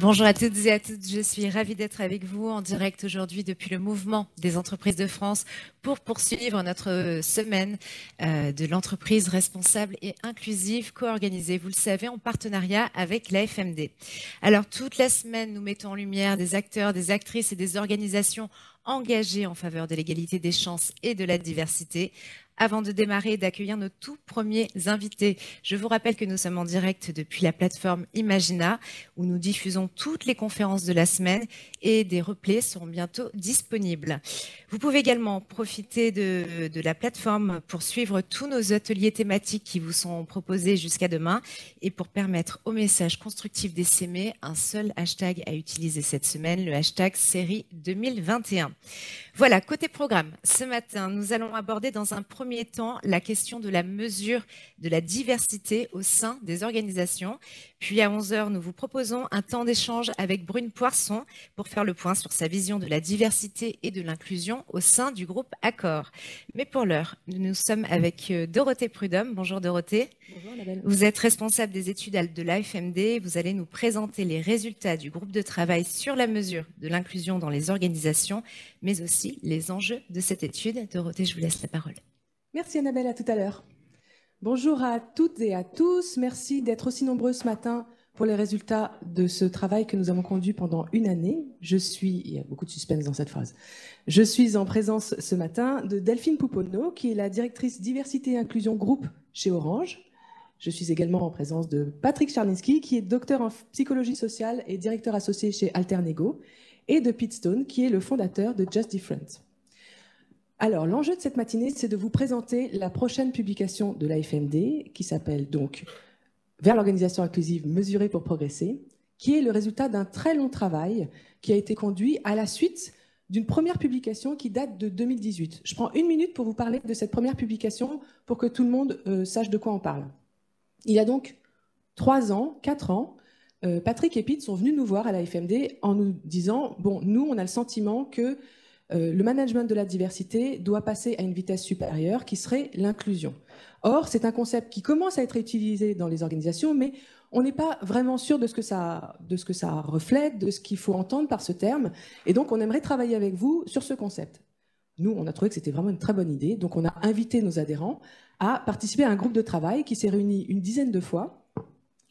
Bonjour à toutes et à tous, je suis ravie d'être avec vous en direct aujourd'hui depuis le mouvement des entreprises de France pour poursuivre notre semaine de l'entreprise responsable et inclusive co-organisée, vous le savez, en partenariat avec la FMD. Alors toute la semaine, nous mettons en lumière des acteurs, des actrices et des organisations engagées en faveur de l'égalité des chances et de la diversité. Avant de démarrer et d'accueillir nos tout premiers invités, je vous rappelle que nous sommes en direct depuis la plateforme Imagina, où nous diffusons toutes les conférences de la semaine et des replays seront bientôt disponibles. Vous pouvez également profiter de la plateforme pour suivre tous nos ateliers thématiques qui vous sont proposés jusqu'à demain et pour permettre aux messages constructifs d'essaimer un seul hashtag à utiliser cette semaine, le hashtag série 2021. Voilà, côté programme, ce matin, nous allons aborder dans un premier temps la question de la mesure de la diversité au sein des organisations. Puis à 11 heures, nous vous proposons un temps d'échange avec Brune Poisson pour faire le point sur sa vision de la diversité et de l'inclusion au sein du groupe Accor. Mais pour l'heure, nous sommes avec Dorothée Prudhomme. Bonjour Dorothée. Bonjour Annabelle. Vous êtes responsable des études de l'AFMD. Vous allez nous présenter les résultats du groupe de travail sur la mesure de l'inclusion dans les organisations, mais aussi les enjeux de cette étude. Dorothée, je vous laisse la parole. Merci Annabelle, à tout à l'heure. Bonjour à toutes et à tous. Merci d'être aussi nombreux ce matin pour les résultats de ce travail que nous avons conduit pendant une année. Il y a beaucoup de suspense dans cette phrase. Je suis en présence ce matin de Delphine Pouponneau, qui est la directrice diversité et inclusion groupe chez Orange. Je suis également en présence de Patrick Charlinski, qui est docteur en psychologie sociale et directeur associé chez Alternego, et de Pete Stone, qui est le fondateur de Just Different. Alors, l'enjeu de cette matinée, c'est de vous présenter la prochaine publication de l'AFMD, qui s'appelle donc « Vers l'organisation inclusive mesurée pour progresser », qui est le résultat d'un très long travail qui a été conduit à la suite d'une première publication qui date de 2018. Je prends une minute pour vous parler de cette première publication pour que tout le monde sache de quoi on parle. Il y a donc 3 ans, 4 ans, Patrick et Pete sont venus nous voir à la FMD en nous disant « Bon, nous, on a le sentiment que le management de la diversité doit passer à une vitesse supérieure qui serait l'inclusion. Or, c'est un concept qui commence à être utilisé dans les organisations, mais on n'est pas vraiment sûr de ce que ça reflète, de ce qu'il faut entendre par ce terme. Et donc, on aimerait travailler avec vous sur ce concept. » Nous, on a trouvé que c'était vraiment une très bonne idée. Donc, on a invité nos adhérents à participer à un groupe de travail qui s'est réuni une dizaine de fois.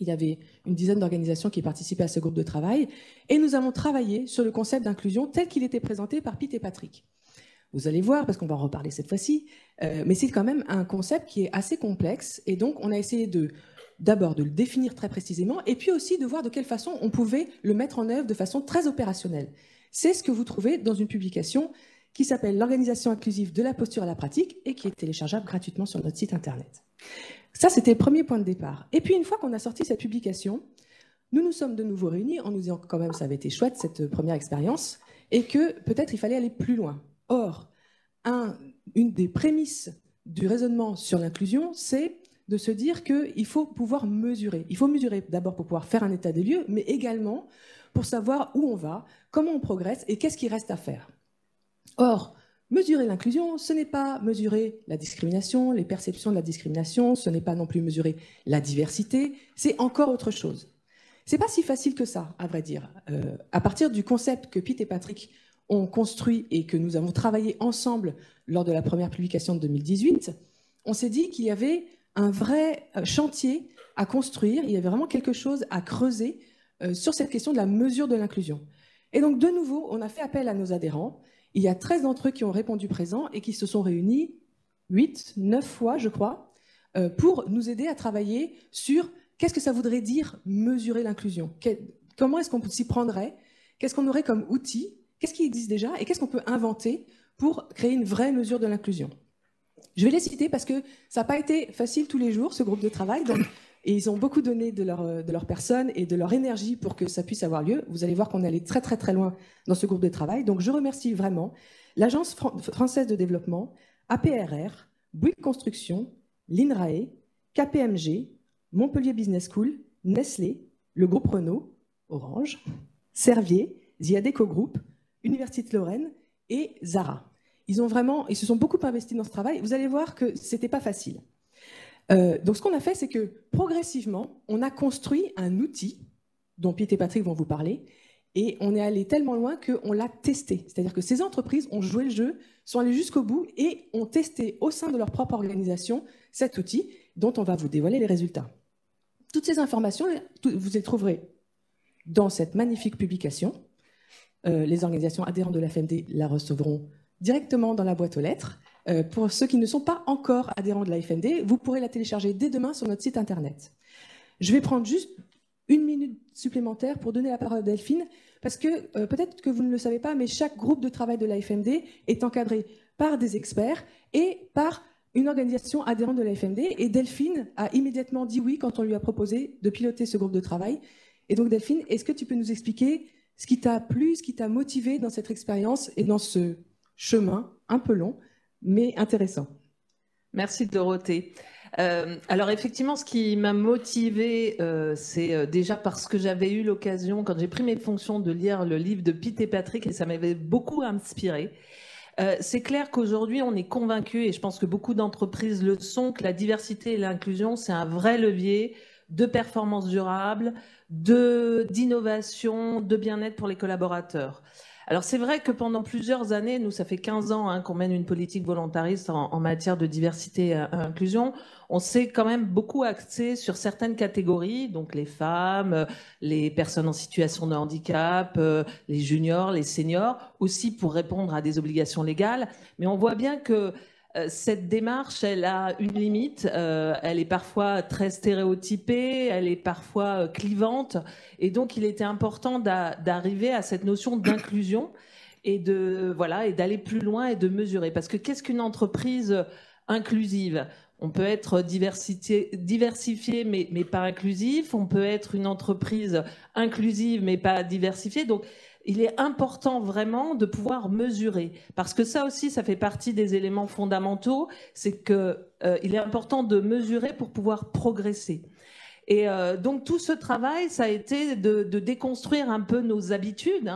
Il y avait une dizaine d'organisations qui participaient à ce groupe de travail. Et nous avons travaillé sur le concept d'inclusion tel qu'il était présenté par Pete et Patrick. Vous allez voir, parce qu'on va en reparler cette fois-ci, mais c'est quand même un concept qui est assez complexe. Et donc, on a essayé d'abord de le définir très précisément, et puis aussi de voir de quelle façon on pouvait le mettre en œuvre de façon très opérationnelle. C'est ce que vous trouvez dans une publication qui s'appelle « L'organisation inclusive de la posture à la pratique » et qui est téléchargeable gratuitement sur notre site internet. Ça, c'était le premier point de départ. Et puis, une fois qu'on a sorti cette publication, nous nous sommes de nouveau réunis en nous disant que quand même ça avait été chouette, cette première expérience, et que peut-être il fallait aller plus loin. Or, une des prémices du raisonnement sur l'inclusion, c'est de se dire qu'il faut pouvoir mesurer. Il faut mesurer d'abord pour pouvoir faire un état des lieux, mais également pour savoir où on va, comment on progresse et qu'est-ce qu'il reste à faire. Or, mesurer l'inclusion, ce n'est pas mesurer la discrimination, les perceptions de la discrimination, ce n'est pas non plus mesurer la diversité, c'est encore autre chose. C'est pas si facile que ça, à vrai dire. À partir du concept que Pete et Patrick ont construit et que nous avons travaillé ensemble lors de la première publication de 2018, on s'est dit qu'il y avait un vrai chantier à construire, il y avait vraiment quelque chose à creuser sur cette question de la mesure de l'inclusion. Et donc, de nouveau, on a fait appel à nos adhérents. Il y a 13 d'entre eux qui ont répondu présent et qui se sont réunis 8, 9 fois, je crois, pour nous aider à travailler sur qu'est-ce que ça voudrait dire mesurer l'inclusion. Comment est-ce qu'on s'y prendrait? Qu'est-ce qu'on aurait comme outil? Qu'est-ce qui existe déjà? Et qu'est-ce qu'on peut inventer pour créer une vraie mesure de l'inclusion? Je vais les citer parce que ça n'a pas été facile tous les jours, ce groupe de travail. Donc, et ils ont beaucoup donné de leur personne et de leur énergie pour que ça puisse avoir lieu. Vous allez voir qu'on est allé très, très, très loin dans ce groupe de travail. Donc, je remercie vraiment l'Agence française de développement, APRR, Bouygues Construction, l'INRAE, KPMG, Montpellier Business School, Nestlé, le groupe Renault, Orange, Servier, The Adecco Group, Université de Lorraine et Zara. Ils se sont beaucoup investis dans ce travail. Vous allez voir que ce n'était pas facile. Donc, ce qu'on a fait, c'est que progressivement, on a construit un outil dont Pete et Patrick vont vous parler. Et on est allé tellement loin qu'on l'a testé. C'est-à-dire que ces entreprises ont joué le jeu, sont allées jusqu'au bout et ont testé au sein de leur propre organisation cet outil dont on va vous dévoiler les résultats. Toutes ces informations, vous les trouverez dans cette magnifique publication. Les organisations adhérentes de la FMD la recevront directement dans la boîte aux lettres. Pour ceux qui ne sont pas encore adhérents de la FMD, vous pourrez la télécharger dès demain sur notre site internet. Je vais prendre juste une minute supplémentaire pour donner la parole à Delphine, parce que peut-être que vous ne le savez pas, mais chaque groupe de travail de la FMD est encadré par des experts et par une organisation adhérente de la FMD. Et Delphine a immédiatement dit oui quand on lui a proposé de piloter ce groupe de travail. Et donc Delphine, est-ce que tu peux nous expliquer ce qui t'a plu, ce qui t'a motivé dans cette expérience et dans ce chemin un peu long, mais intéressant? Merci Dorothée. Alors effectivement, ce qui m'a motivée, c'est déjà parce que j'avais eu l'occasion, quand j'ai pris mes fonctions, de lire le livre de Pete et Patrick, et ça m'avait beaucoup inspiré. C'est clair qu'aujourd'hui, on est convaincu, et je pense que beaucoup d'entreprises le sont, que la diversité et l'inclusion, c'est un vrai levier de performance durable, d'innovation, de bien-être pour les collaborateurs. Alors c'est vrai que pendant plusieurs années, nous ça fait 15 ans qu'on mène une politique volontariste en matière de diversité et inclusion, on s'est quand même beaucoup axé sur certaines catégories, donc les femmes, les personnes en situation de handicap, les juniors, les seniors, aussi pour répondre à des obligations légales. Mais on voit bien que cette démarche, elle a une limite, elle est parfois très stéréotypée, elle est parfois clivante, et donc il était important d'arriver à cette notion d'inclusion et d'aller plus loin et de mesurer. Parce que qu'est-ce qu'une entreprise inclusive ? On peut être diversifié mais pas inclusif, on peut être une entreprise inclusive mais pas diversifiée. Donc il est important vraiment de pouvoir mesurer, parce que ça aussi, ça fait partie des éléments fondamentaux, c'est qu'il est important de mesurer pour pouvoir progresser. Et donc tout ce travail, ça a été de déconstruire un peu nos habitudes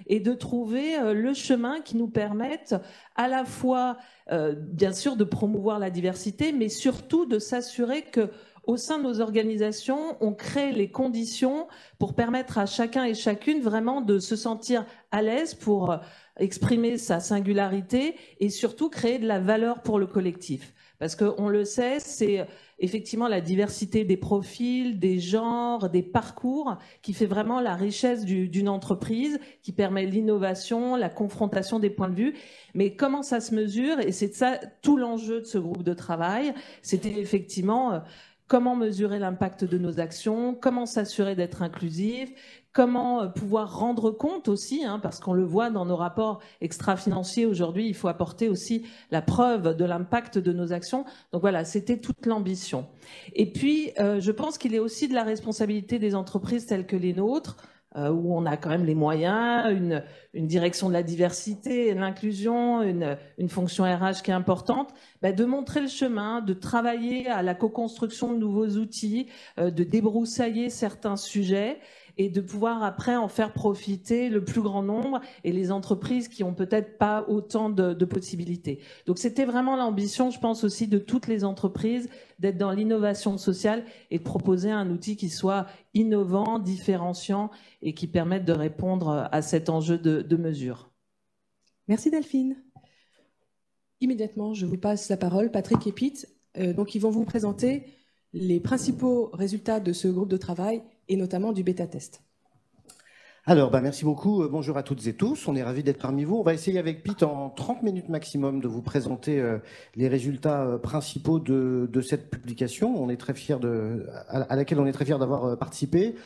et de trouver le chemin qui nous permette à la fois, bien sûr, de promouvoir la diversité, mais surtout de s'assurer que au sein de nos organisations, on crée les conditions pour permettre à chacun et chacune vraiment de se sentir à l'aise pour exprimer sa singularité et surtout créer de la valeur pour le collectif. Parce qu'on le sait, c'est effectivement la diversité des profils, des genres, des parcours qui fait vraiment la richesse d'une entreprise, qui permet l'innovation, la confrontation des points de vue. Mais comment ça se mesure? Et c'est ça tout l'enjeu de ce groupe de travail. C'était effectivement comment mesurer l'impact de nos actions, comment s'assurer d'être inclusif, comment pouvoir rendre compte aussi, parce qu'on le voit dans nos rapports extra-financiers aujourd'hui, il faut apporter aussi la preuve de l'impact de nos actions. Donc voilà, c'était toute l'ambition. Et puis, je pense qu'il est aussi de la responsabilité des entreprises telles que les nôtres, où on a quand même les moyens, une direction de la diversité, l'inclusion, une fonction RH qui est importante, de montrer le chemin, de travailler à la co-construction de nouveaux outils, de débroussailler certains sujets et de pouvoir après en faire profiter le plus grand nombre et les entreprises qui ont peut-être pas autant de possibilités. Donc c'était vraiment l'ambition, je pense aussi, de toutes les entreprises d'être dans l'innovation sociale et de proposer un outil qui soit innovant, différenciant et qui permette de répondre à cet enjeu de mesure. Merci Delphine. Immédiatement, je vous passe la parole, Patrick et Pete. Donc ils vont vous présenter les principaux résultats de ce groupe de travail et notamment du bêta-test. Alors, merci beaucoup. Bonjour à toutes et tous. On est ravis d'être parmi vous. On va essayer avec Pete en 30 minutes maximum de vous présenter les résultats principaux de cette publication. On est très fiers à laquelle on est très fiers d'avoir participé.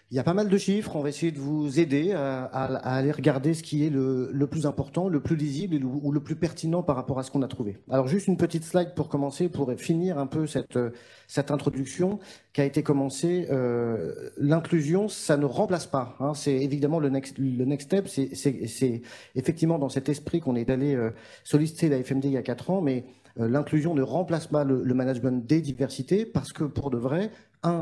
Il y a pas mal de chiffres. On va essayer de vous aider à aller regarder ce qui est le plus important, le plus lisible ou le plus pertinent par rapport à ce qu'on a trouvé. Alors, juste une petite slide pour commencer, pour finir un peu cette introduction qui a été commencée. L'inclusion, ça ne remplace pas. C'est évidemment le next step. C'est effectivement dans cet esprit qu'on est allé solliciter la FMD il y a 4 ans, mais l'inclusion ne remplace pas le management des diversités parce que pour de vrai,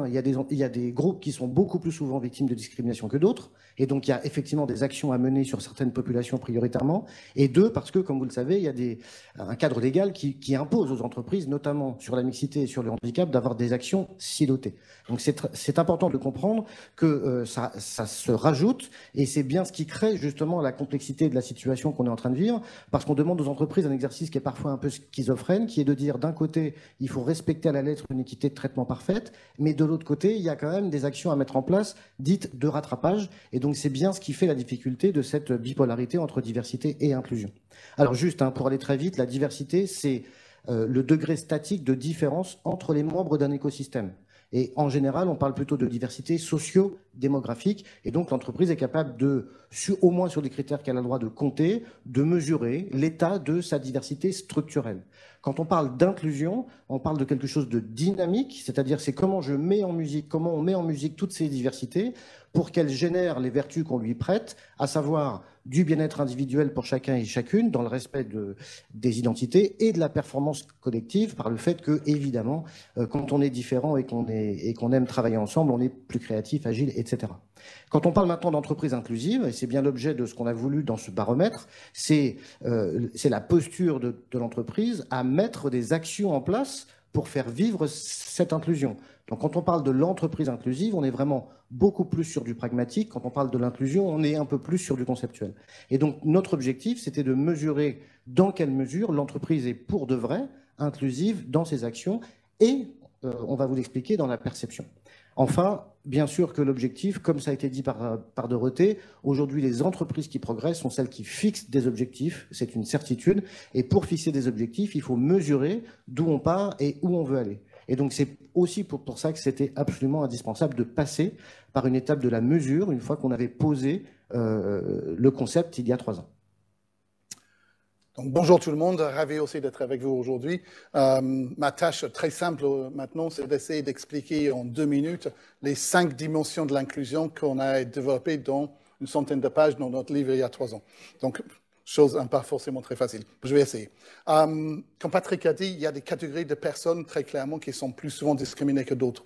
il y a des groupes qui sont beaucoup plus souvent victimes de discrimination que d'autres, et donc il y a effectivement des actions à mener sur certaines populations prioritairement, et deux, parce que, comme vous le savez, il y a un cadre légal qui impose aux entreprises, notamment sur la mixité et sur le handicap, d'avoir des actions silotées. Donc c'est important de comprendre que ça se rajoute, et c'est bien ce qui crée justement la complexité de la situation qu'on est en train de vivre, parce qu'on demande aux entreprises un exercice qui est parfois un peu schizophrène, qui est de dire d'un côté, il faut respecter à la lettre une équité de traitement parfaite, mais de l'autre côté, il y a quand même des actions à mettre en place dites de rattrapage, et donc c'est bien ce qui fait la difficulté de cette bipolarité entre diversité et inclusion. Alors juste, pour aller très vite, la diversité, c'est le degré statique de différence entre les membres d'un écosystème. Et en général, on parle plutôt de diversité socio-démographique. Et donc, l'entreprise est capable de, au moins sur des critères qu'elle a le droit de compter, de mesurer l'état de sa diversité structurelle. Quand on parle d'inclusion, on parle de quelque chose de dynamique, c'est-à-dire c'est comment on met en musique toutes ces diversités pour qu'elles génèrent les vertus qu'on lui prête, à savoir du bien-être individuel pour chacun et chacune, dans le respect des identités, et de la performance collective, par le fait que, évidemment, quand on est différent et qu'on aime travailler ensemble, on est plus créatif, agile, etc. Quand on parle maintenant d'entreprise inclusive, et c'est bien l'objet de ce qu'on a voulu dans ce baromètre, c'est la posture de l'entreprise à mettre des actions en place pour faire vivre cette inclusion. Donc quand on parle de l'entreprise inclusive, on est vraiment beaucoup plus sur du pragmatique. Quand on parle de l'inclusion, on est un peu plus sur du conceptuel. Et donc notre objectif, c'était de mesurer dans quelle mesure l'entreprise est pour de vrai inclusive dans ses actions et, on va vous l'expliquer, dans la perception. Enfin, bien sûr que l'objectif, comme ça a été dit par Dorothée, aujourd'hui les entreprises qui progressent sont celles qui fixent des objectifs, c'est une certitude, et pour fixer des objectifs, il faut mesurer d'où on part et où on veut aller. Et donc c'est aussi pour ça que c'était absolument indispensable de passer par une étape de la mesure, une fois qu'on avait posé le concept il y a 3 ans. Donc, bonjour tout le monde, ravi aussi d'être avec vous aujourd'hui. Ma tâche très simple maintenant, c'est d'essayer d'expliquer en 2 minutes les 5 dimensions de l'inclusion qu'on a développées dans une centaine de pages dans notre livre il y a 3 ans. Donc, chose pas forcément très facile. Je vais essayer. Comme Patrick a dit, il y a des catégories de personnes très clairement qui sont plus souvent discriminées que d'autres.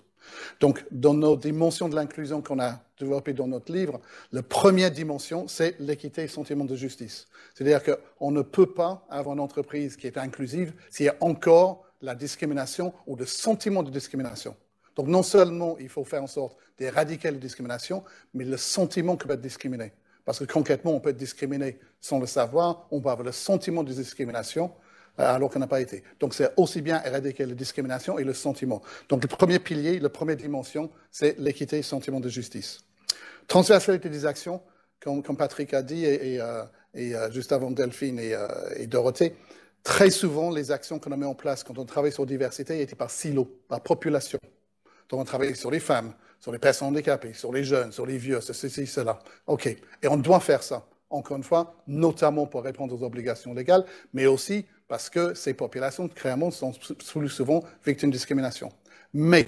Donc, dans nos dimensions de l'inclusion qu'on a développées dans notre livre, la première dimension, c'est l'équité et le sentiment de justice. C'est-à-dire qu'on ne peut pas avoir une entreprise qui est inclusive s'il y a encore la discrimination ou le sentiment de discrimination. Donc, non seulement il faut faire en sorte d'éradiquer la discrimination, mais le sentiment qu'on peut être discriminé. Parce que concrètement, on peut être discriminé sans le savoir, on peut avoir le sentiment de discrimination, alors qu'on n'a pas été. Donc, c'est aussi bien éradiquer la discrimination et le sentiment. Donc, le premier pilier, la première dimension, c'est l'équité et le sentiment de justice. Transversalité des actions, comme Patrick a dit, et juste avant Delphine et Dorothée, très souvent, les actions qu'on a mises en place quand on travaille sur diversité étaient par silo, par population. Donc, on travaille sur les femmes, sur les personnes handicapées, sur les jeunes, sur les vieux, sur ceci, cela. OK. Et on doit faire ça, encore une fois, notamment pour répondre aux obligations légales, mais aussi parce que ces populations, clairement, sont plus souvent victimes de discrimination. Mais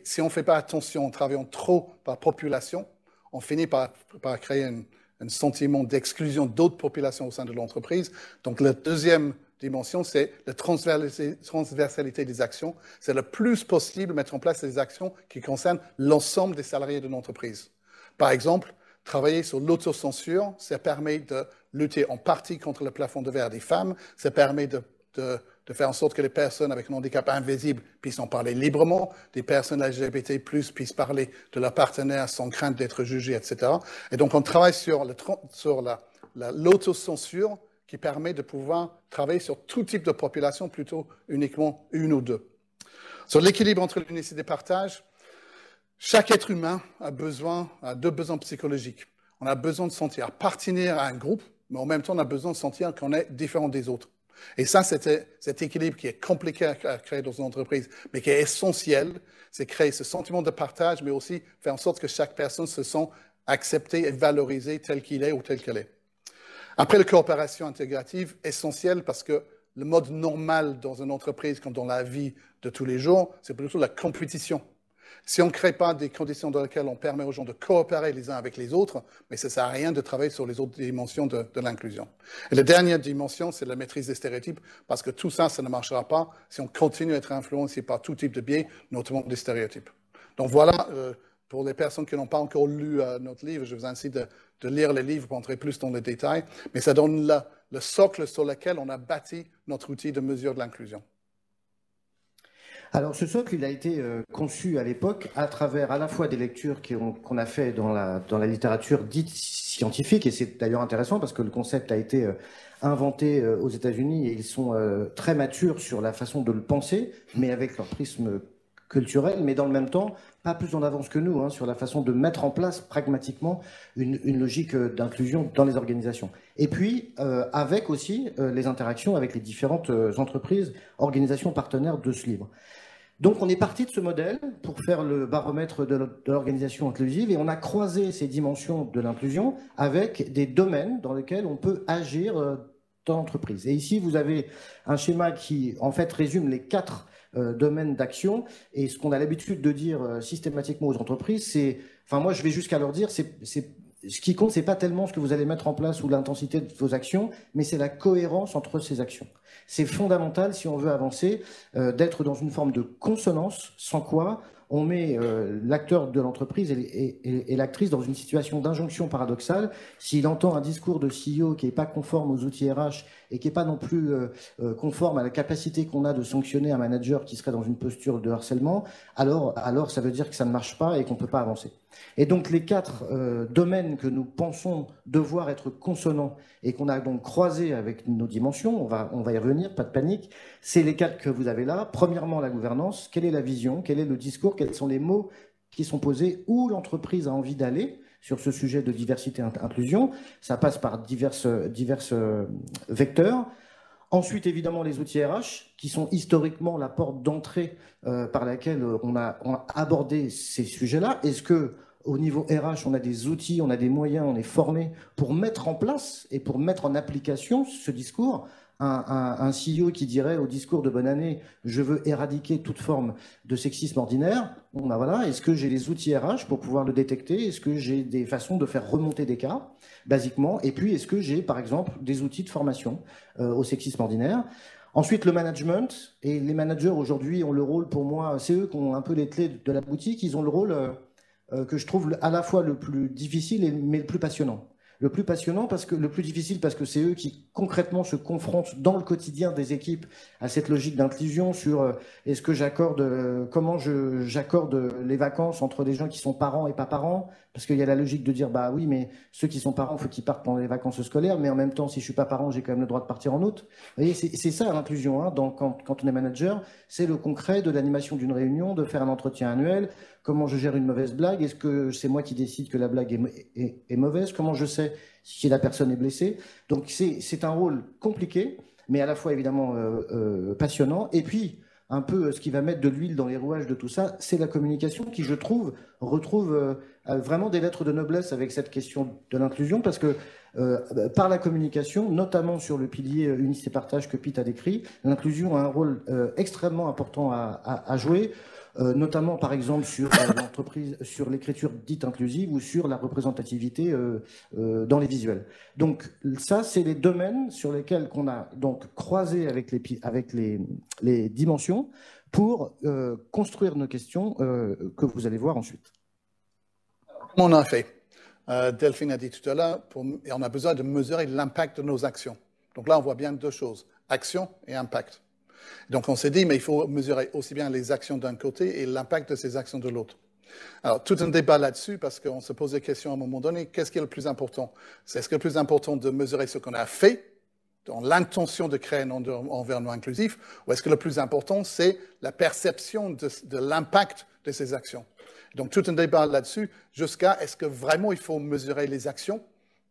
si on ne fait pas attention en travaillant trop par population, on finit par créer un sentiment d'exclusion d'autres populations au sein de l'entreprise. Donc, la deuxième dimension, c'est la transversalité des actions. C'est le plus possible mettre en place des actions qui concernent l'ensemble des salariés de l'entreprise. Par exemple, travailler sur l'autocensure, ça permet de lutter en partie contre le plafond de verre des femmes, ça permet de faire en sorte que les personnes avec un handicap invisible puissent en parler librement, des personnes LGBT+, puissent parler de leurs partenaires sans crainte d'être jugées, etc. Et donc, on travaille sur l'autocensure qui permet de pouvoir travailler sur tout type de population, plutôt uniquement une ou deux. Sur l'équilibre entre l'unicité et le partage, chaque être humain a 2 besoins psychologiques. On a besoin de sentir appartenir à un groupe, mais en même temps, on a besoin de sentir qu'on est différent des autres. Et ça, c'est cet équilibre qui est compliqué à créer dans une entreprise, mais qui est essentiel. C'est créer ce sentiment de partage, mais aussi faire en sorte que chaque personne se sente acceptée et valorisée telle qu'il est ou telle qu'elle est. Après, la coopération intégrative, essentielle parce que le mode normal dans une entreprise, comme dans la vie de tous les jours, c'est plutôt la compétition. Si on ne crée pas des conditions dans lesquelles on permet aux gens de coopérer les uns avec les autres, mais ça ne sert à rien de travailler sur les autres dimensions de l'inclusion. Et la dernière dimension, c'est la maîtrise des stéréotypes, parce que tout ça, ça ne marchera pas si on continue à être influencé par tout type de biais, notamment des stéréotypes. Donc voilà, pour les personnes qui n'ont pas encore lu notre livre, je vous incite de lire le livre pour entrer plus dans les détails, mais ça donne le socle sur lequel on a bâti notre outil de mesure de l'inclusion. Alors, ce socle, il a été conçu à l'époque à travers à la fois des lectures qu'on a fait dans la littérature dite scientifique, et c'est d'ailleurs intéressant parce que le concept a été inventé aux États-Unis et ils sont très matures sur la façon de le penser, mais avec leur prisme culturel, mais dans le même temps, pas plus en avance que nous, hein, sur la façon de mettre en place pragmatiquement une logique d'inclusion dans les organisations. Et puis, avec aussi les interactions avec les différentes entreprises, organisations partenaires de ce livre. Donc, on est parti de ce modèle pour faire le baromètre de l'organisation inclusive et on a croisé ces dimensions de l'inclusion avec des domaines dans lesquels on peut agir dans l'entreprise. Et ici, vous avez un schéma qui, en fait, résume les 4 domaines d'action. Et ce qu'on a l'habitude de dire systématiquement aux entreprises, c'est, enfin, moi, je vais jusqu'à leur dire, ce qui compte, c'est pas tellement ce que vous allez mettre en place ou l'intensité de vos actions, mais c'est la cohérence entre ces actions. C'est fondamental si on veut avancer, d'être dans une forme de consonance, sans quoi on met l'acteur de l'entreprise et l'actrice dans une situation d'injonction paradoxale. S'il entend un discours de CEO qui n'est pas conforme aux outils RH et qui n'est pas non plus conforme à la capacité qu'on a de sanctionner un manager qui serait dans une posture de harcèlement, alors ça veut dire que ça ne marche pas et qu'on ne peut pas avancer. Et donc les 4 domaines que nous pensons devoir être consonants et qu'on a donc croisés avec nos dimensions, on va y revenir, pas de panique, c'est les 4 que vous avez là. Premièrement, la gouvernance, quelle est la vision, quel est le discours, quels sont les mots qui sont posés, où l'entreprise a envie d'aller sur ce sujet de diversité et inclusion. Ça passe par divers vecteurs. Ensuite, évidemment, les outils RH, qui sont historiquement la porte d'entrée par laquelle on a abordé ces sujets-là. Est-ce que au niveau RH, on a des outils, on a des moyens, on est formé pour mettre en place et pour mettre en application ce discours? Un CEO qui dirait au discours de bonne année « je veux éradiquer toute forme de sexisme ordinaire », bon ben voilà, est-ce que j'ai les outils RH pour pouvoir le détecter? Est-ce que j'ai des façons de faire remonter des cas, basiquement? Et puis, est-ce que j'ai, par exemple, des outils de formation au sexisme ordinaire? Ensuite, le management. Et les managers, aujourd'hui, ont le rôle, pour moi, c'est eux qui ont un peu les clés de la boutique. Ils ont le rôle que je trouve à la fois le plus difficile, mais le plus passionnant. Le plus passionnant, le plus difficile, parce que c'est eux qui concrètement se confrontent dans le quotidien des équipes à cette logique d'inclusion sur est-ce que comment j'accorde les vacances entre des gens qui sont parents et pas parents, parce qu'il y a la logique de dire bah oui, mais ceux qui sont parents, il faut qu'ils partent pendant les vacances scolaires, mais en même temps, si je suis pas parent, j'ai quand même le droit de partir en août. Vous voyez, c'est ça l'inclusion, hein, quand on est manager, c'est le concret de l'animation d'une réunion, de faire un entretien annuel. Comment je gère une mauvaise blague? Est-ce que c'est moi qui décide que la blague est mauvaise? Comment je sais si la personne est blessée? Donc c'est un rôle compliqué, mais à la fois évidemment passionnant. Et puis, un peu ce qui va mettre de l'huile dans les rouages de tout ça, c'est la communication qui, je trouve, retrouve vraiment des lettres de noblesse avec cette question de l'inclusion, parce que par la communication, notamment sur le pilier unicité partage que Pete a décrit, l'inclusion a un rôle extrêmement important à jouer. Notamment par exemple sur l'entreprise, sur l'écriture dite inclusive ou sur la représentativité dans les visuels. Donc ça, c'est les domaines sur lesquels qu'on a donc croisé avec les dimensions pour construire nos questions que vous allez voir ensuite. Comment on a fait? Delphine a dit tout à l'heure, on a besoin de mesurer l'impact de nos actions. Donc là, on voit bien 2 choses, action et impact. Donc on s'est dit, mais il faut mesurer aussi bien les actions d'un côté et l'impact de ces actions de l'autre. Alors, tout un débat là-dessus, parce qu'on se pose des questions à un moment donné, qu'est-ce qui est le plus important? Est-ce que le plus important de mesurer ce qu'on a fait, dans l'intention de créer un environnement inclusif, ou est-ce que le plus important, c'est la perception de l'impact de ces actions? Donc, tout un débat là-dessus, jusqu'à est-ce que vraiment il faut mesurer les actions?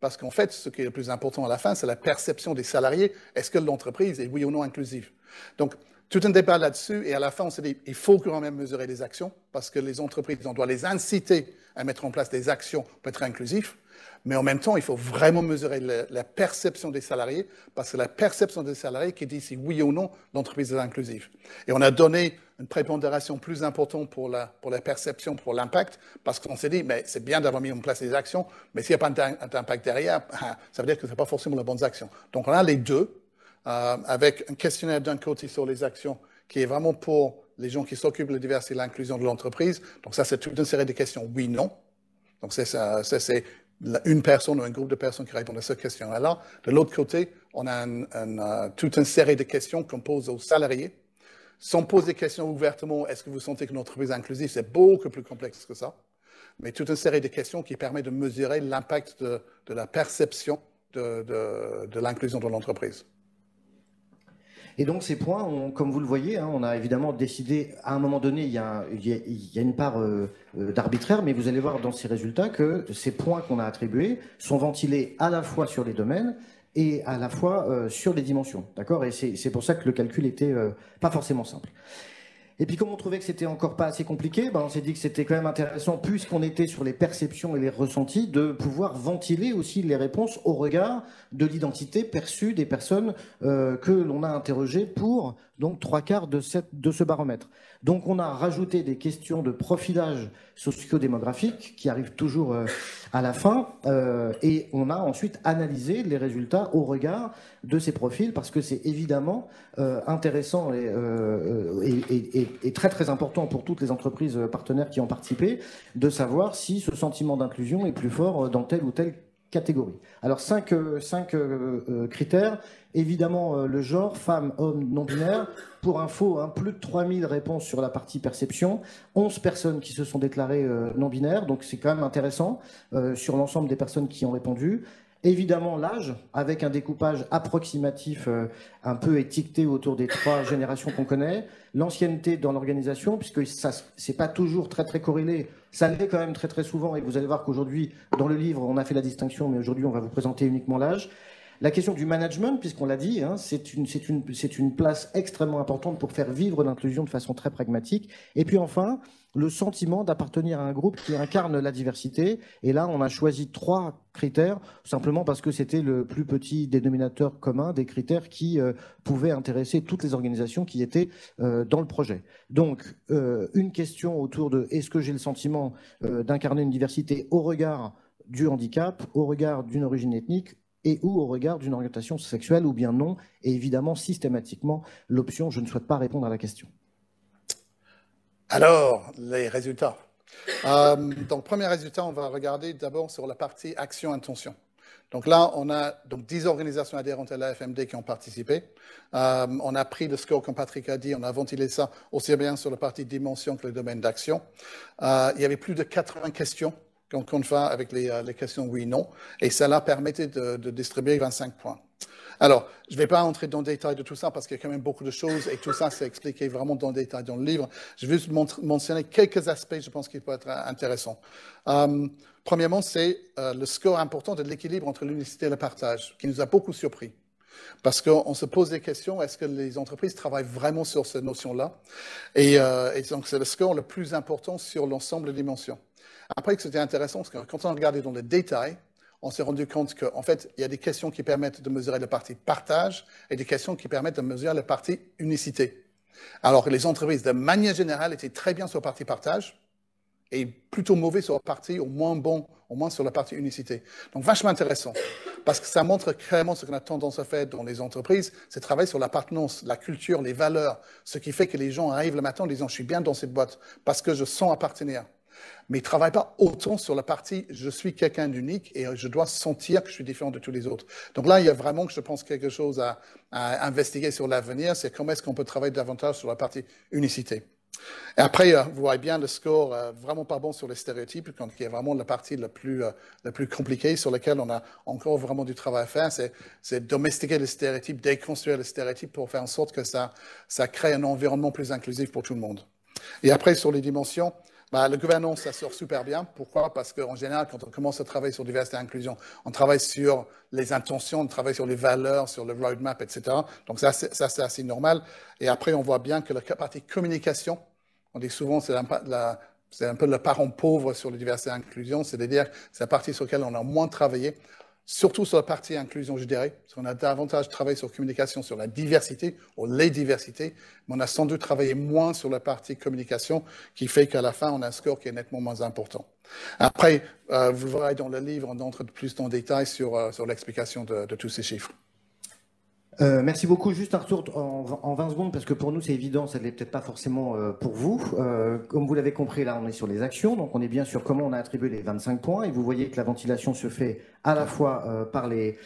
Parce qu'en fait, ce qui est le plus important à la fin, c'est la perception des salariés. Est-ce que l'entreprise est oui ou non inclusive? Donc, tout un débat là-dessus, et à la fin, on s'est dit, il faut quand même mesurer les actions, parce que les entreprises, on doit les inciter à mettre en place des actions pour être inclusifs. Mais en même temps, il faut vraiment mesurer la perception des salariés, parce que la perception des salariés qui dit si oui ou non l'entreprise est inclusive. Et on a donné une prépondération plus importante pour la perception, pour l'impact, parce qu'on s'est dit, mais c'est bien d'avoir mis en place des actions, mais s'il n'y a pas d'impact derrière, ça veut dire que ce n'est pas forcément les bonnes actions. Donc on a les deux, avec un questionnaire d'un côté sur les actions, qui est vraiment pour les gens qui s'occupent de la diversité et l'inclusion de l'entreprise. Donc ça, c'est toute une série de questions oui-non. Donc c'est une personne ou un groupe de personnes qui répondent à cette question-là. De l'autre côté, on a toute une série de questions qu'on pose aux salariés. Sans poser des questions ouvertement, est-ce que vous sentez qu'une entreprise inclusive, c'est beaucoup plus complexe que ça. Mais toute une série de questions qui permettent de mesurer l'impact de la perception de l'inclusion dans l'entreprise. Et donc ces points, comme vous le voyez, on a évidemment décidé, à un moment donné, il y a une part d'arbitraire, mais vous allez voir dans ces résultats que ces points qu'on a attribués sont ventilés à la fois sur les domaines et à la fois sur les dimensions. D'accord ? Et c'est pour ça que le calcul était pas forcément simple. Et puis comme on trouvait que c'était encore pas assez compliqué, on s'est dit que c'était quand même intéressant, puisqu'on était sur les perceptions et les ressentis, de pouvoir ventiler aussi les réponses au regard de l'identité perçue des personnes que l'on a interrogées pour donc 3/4 de ce baromètre. Donc on a rajouté des questions de profilage sociodémographique qui arrivent toujours à la fin, et on a ensuite analysé les résultats au regard de ces profils, parce que c'est évidemment intéressant et très très important pour toutes les entreprises partenaires qui ont participé de savoir si ce sentiment d'inclusion est plus fort dans telle ou telle catégorie. Alors cinq critères. Évidemment, le genre, femme, homme, non-binaire. Pour info, plus de 3000 réponses sur la partie perception, 11 personnes qui se sont déclarées non-binaires, donc c'est quand même intéressant sur l'ensemble des personnes qui ont répondu. Évidemment, l'âge, avec un découpage approximatif un peu étiqueté autour des 3 générations qu'on connaît. L'ancienneté dans l'organisation, puisque ça, c'est pas toujours très très corrélé. Ça l'est quand même très très souvent, et vous allez voir qu'aujourd'hui, dans le livre, on a fait la distinction, mais aujourd'hui, on va vous présenter uniquement l'âge. La question du management, puisqu'on l'a dit, c'est une place extrêmement importante pour faire vivre l'inclusion de façon très pragmatique. Et puis enfin, le sentiment d'appartenir à un groupe qui incarne la diversité. Et là, on a choisi 3 critères, simplement parce que c'était le plus petit dénominateur commun des critères qui pouvaient intéresser toutes les organisations qui étaient dans le projet. Donc, une question autour de est-ce que j'ai le sentiment d'incarner une diversité au regard du handicap, au regard d'une origine ethnique, et ou au regard d'une orientation sexuelle, ou bien non, et évidemment systématiquement l'option « je ne souhaite pas répondre à la question ». Alors, les résultats. Donc, premier résultat, on va regarder d'abord sur la partie action-intention. Donc là, on a 10 organisations adhérentes à l'AFMD qui ont participé. On a pris le score, comme Patrick a dit, on a ventilé ça aussi bien sur la partie dimension que le domaine d'action. Il y avait plus de 80 questions qu'on fait avec les questions oui-non, et cela permettait de distribuer 25 points. Alors, je ne vais pas entrer dans le détail de tout ça, parce qu'il y a quand même beaucoup de choses, et tout ça, c'est expliqué vraiment dans le détail dans le livre. Je vais juste mentionner quelques aspects, je pense, qui peuvent être intéressants. Premièrement, c'est le score important de l'équilibre entre l'unicité et le partage, qui nous a beaucoup surpris. Parce qu'on se pose des questions, est-ce que les entreprises travaillent vraiment sur cette notion-là? Et donc, c'est le score le plus important sur l'ensemble des dimensions. Après, c'était intéressant, parce que quand on a regardé dans le détail, on s'est rendu compte qu'en fait, il y a des questions qui permettent de mesurer la partie partage et des questions qui permettent de mesurer la partie unicité. Alors que les entreprises, de manière générale, étaient très bien sur la partie partage et plutôt mauvais sur la partie, au moins sur la partie unicité. Donc, vachement intéressant, parce que ça montre clairement ce qu'on a tendance à faire dans les entreprises, c'est travailler sur l'appartenance, la culture, les valeurs, ce qui fait que les gens arrivent le matin en disant « je suis bien dans cette boîte parce que je sens appartenir ». Mais ils ne travaillent pas autant sur la partie « je suis quelqu'un d'unique et je dois sentir que je suis différent de tous les autres ». Donc là, il y a vraiment, je pense, quelque chose à investiguer sur l'avenir, c'est comment est-ce qu'on peut travailler davantage sur la partie unicité. Et après, vous voyez bien le score vraiment pas bon sur les stéréotypes, qui est vraiment la partie la plus compliquée, sur laquelle on a encore vraiment du travail à faire, c'est domestiquer les stéréotypes, déconstruire les stéréotypes pour faire en sorte que ça crée un environnement plus inclusif pour tout le monde. Et après, sur les dimensions, la gouvernance, ça sort super bien. Pourquoi? Parce qu'en général, quand on commence à travailler sur diversité et inclusion, on travaille sur les intentions, on travaille sur les valeurs, sur le roadmap, etc. Donc ça, c'est assez normal. Et après, on voit bien que la partie communication, on dit souvent, c'est c'est un peu le parent pauvre sur la diversité et l'inclusion, c'est-à-dire c'est la partie sur laquelle on a moins travaillé, surtout sur la partie inclusion, je dirais, parce qu'on a davantage travaillé sur communication, sur la diversité, ou les diversités, mais on a sans doute travaillé moins sur la partie communication, qui fait qu'à la fin, on a un score qui est nettement moins important. Après, vous verrez dans le livre, on entre plus en détail sur l'explication de tous ces chiffres. Merci beaucoup. Juste un retour en 20 secondes, parce que pour nous, c'est évident, ça ne l'est peut-être pas forcément pour vous. Comme vous l'avez compris, là, on est sur les actions, donc on est bien sur comment on a attribué les 25 points, et vous voyez que la ventilation se fait à la fois par les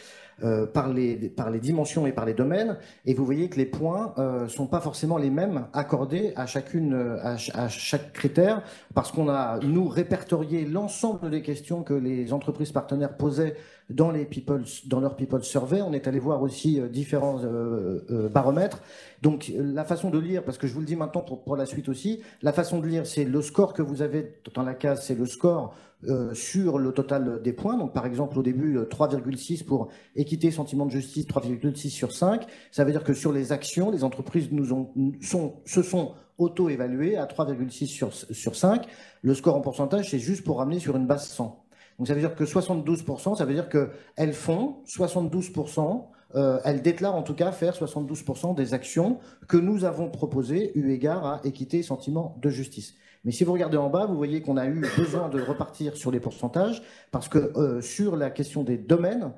dimensions et par les domaines, et vous voyez que les points sont pas forcément les mêmes accordés à chaque critère, parce qu'on a, nous, répertorié l'ensemble des questions que les entreprises partenaires posaient dans leur People Survey. On est allé voir aussi différents baromètres. Donc la façon de lire, parce que je vous le dis maintenant pour la suite aussi, la façon de lire, c'est le score que vous avez dans la case, c'est le score sur le total des points. Donc par exemple au début 3,6 pour équité, sentiment de justice, 3,6 sur 5. Ça veut dire que sur les actions, les entreprises se sont auto-évaluées à 3,6 sur 5. Le score en pourcentage, c'est juste pour ramener sur une base 100. Donc ça veut dire que 72%, ça veut dire qu'elles font 72%, elles déclarent en tout cas faire 72% des actions que nous avons proposées eu égard à équité et sentiment de justice. Mais si vous regardez en bas, vous voyez qu'on a eu besoin de repartir sur les pourcentages parce que sur la question des domaines,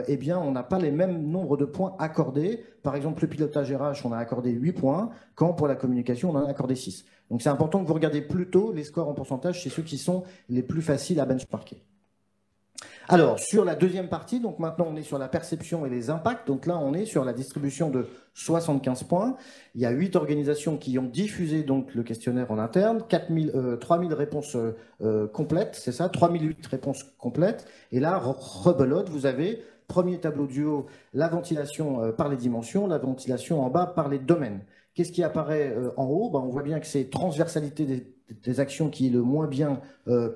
eh bien, on n'a pas les mêmes nombres de points accordés. Par exemple, le pilotage RH, on a accordé 8 points, quand pour la communication, on en a accordé 6. Donc c'est important que vous regardiez plutôt les scores en pourcentage, c'est ceux qui sont les plus faciles à benchmarker. Alors, sur la deuxième partie, donc maintenant on est sur la perception et les impacts. Donc là, on est sur la distribution de 75 points. Il y a 8 organisations qui ont diffusé donc le questionnaire en interne, 3000 réponses complètes, c'est ça, 3008 réponses complètes. Et là, rebelote, vous avez, premier tableau du haut, la ventilation par les dimensions, la ventilation en bas par les domaines. Qu'est-ce qui apparaît en haut? On voit bien que c'est transversalité des actions qui est le moins bien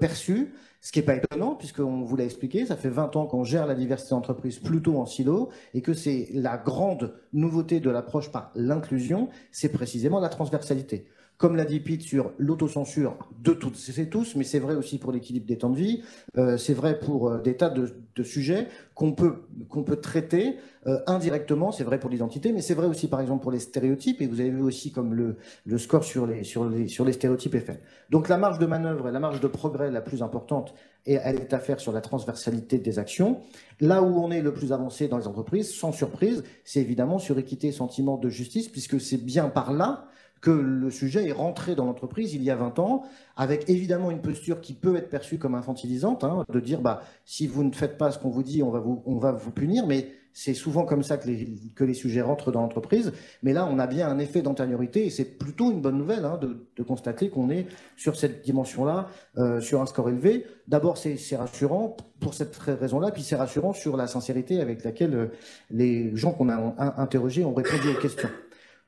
perçue. Ce qui n'est pas étonnant, puisqu'on vous l'a expliqué, ça fait 20 ans qu'on gère la diversité d'entreprise plutôt en silo, et que c'est la grande nouveauté de l'approche par l'inclusion, c'est précisément la transversalité. Comme l'a dit Pete sur l'autocensure de toutes et tous, mais c'est vrai aussi pour l'équilibre des temps de vie, c'est vrai pour des tas de sujets qu'on peut traiter indirectement, c'est vrai pour l'identité, mais c'est vrai aussi par exemple pour les stéréotypes, et vous avez vu aussi comme le score sur les stéréotypes est fait. Donc la marge de manœuvre et la marge de progrès la plus importante, et elle est à faire sur la transversalité des actions. Là où on est le plus avancé dans les entreprises, sans surprise, c'est évidemment sur équité et sentiment de justice, puisque c'est bien par là que le sujet est rentré dans l'entreprise il y a 20 ans, avec évidemment une posture qui peut être perçue comme infantilisante, de dire si vous ne faites pas ce qu'on vous dit, on va vous punir, mais c'est souvent comme ça que les sujets rentrent dans l'entreprise. Mais là, on a bien un effet d'antériorité, et c'est plutôt une bonne nouvelle de constater qu'on est sur cette dimension-là, sur un score élevé. D'abord, c'est rassurant pour cette raison-là, puis c'est rassurant sur la sincérité avec laquelle les gens qu'on a interrogés ont répondu aux questions.